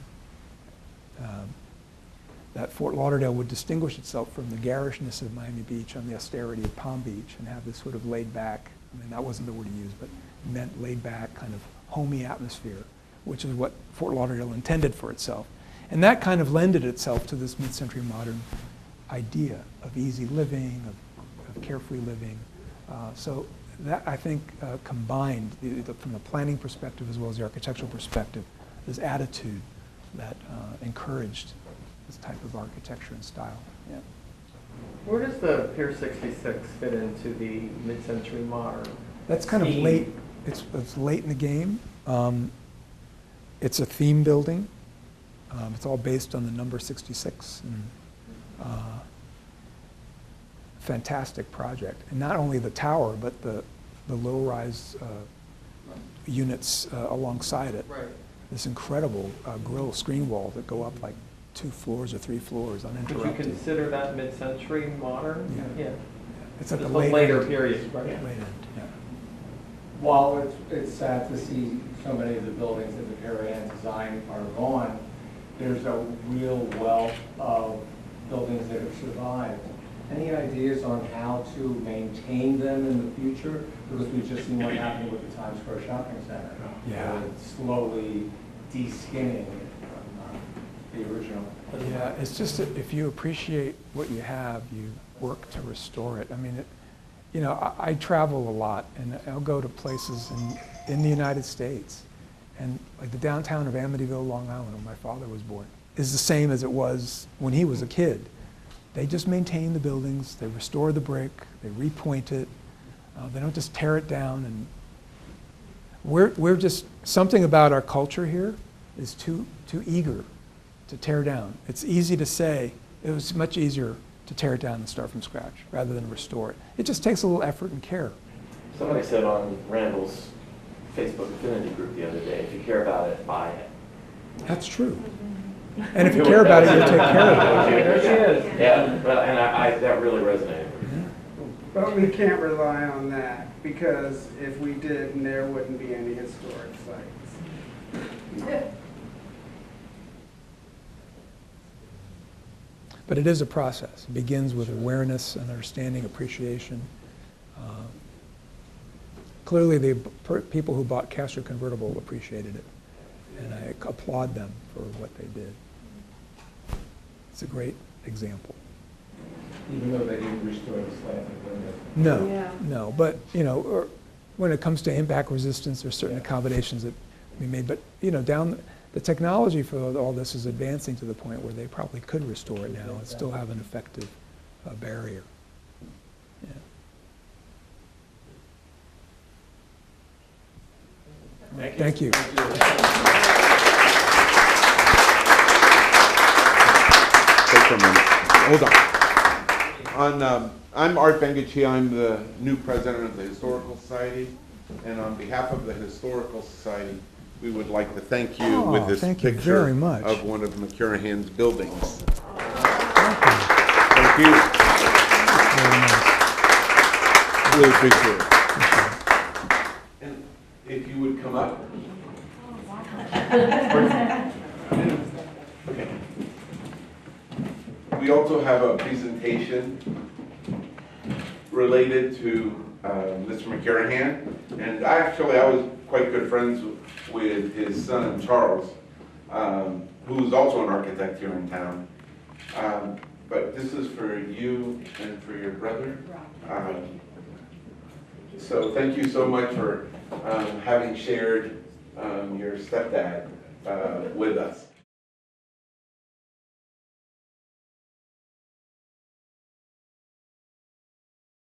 that Fort Lauderdale would distinguish itself from the garishness of Miami Beach and the austerity of Palm Beach, and have this sort of laid back, I mean, that wasn't the word he used, but it meant laid back, kind of homey atmosphere, which is what Fort Lauderdale intended for itself. And that kind of lended itself to this mid-century modern idea of easy living, of carefree living. So that, I think, combined from the planning perspective as well as the architectural perspective, this attitude that encouraged this type of architecture and style. Yeah. Where does the Pier 66 fit into the mid-century modern? That's kind of late. It's late in the game. It's a theme building. It's all based on the number 66. And, fantastic project. And not only the tower, but the low-rise units alongside it. Right. This incredible grill screen wall that go up like 2 floors or 3 floors uninterrupted. Would you consider that mid-century modern? Yeah. It's at It's the a late later end. period, right? Late end, yeah. While it's sad to see so many of the buildings that the Kirahan design are gone, there's a real wealth of buildings that have survived. Any ideas on how to maintain them in the future? Because we've just seen what happened with the Times Square Shopping Center. Yeah. Slowly de-skinning the original. Yeah, it's just that if you appreciate what you have, you work to restore it. I mean, I travel a lot, and I'll go to places in the United States, and like the downtown of Amityville, Long Island, where my father was born, is the same as it was when he was a kid. They just maintain the buildings, they restore the brick, they repoint it, they don't just tear it down. And we're just, something about our culture here is too eager to tear down. It's easy to say, it was much easier to tear it down and start from scratch rather than restore it. It just takes a little effort and care. Somebody said on Randall's Facebook affinity group the other day, if you care about it, buy it. That's true. And if you care about it, you'll take care of it. There she is. Yeah, well, and that really resonated with me. But we can't rely on that, because if we did, there wouldn't be any historic sites. But it is a process. It begins with awareness and understanding, appreciation. Clearly, the people who bought Castro Convertible appreciated it, and I applaud them for what they did. It's a great example. Even though they didn't restore the slanting window. No, Yeah. no, but when it comes to impact resistance, there's certain accommodations that we made. But the technology for all this is advancing to the point where they probably could restore it now and still have an effective barrier. Yeah. Thank you. Wait for a minute. Hold on. I'm Art Bengucci. I'm the new president of the Historical Society. And on behalf of the Historical Society, we would like to thank you with this thank you picture very much. of one of McKirahan's buildings. Thank you. Thank you. Very nice. Really appreciate it. And if you would come up. Okay. We also have a presentation related to Mr. McKirahan, and I was quite good friends with his son, Charles, who's also an architect here in town. But this is for you and for your brother. So thank you so much for having shared your stepdad with us.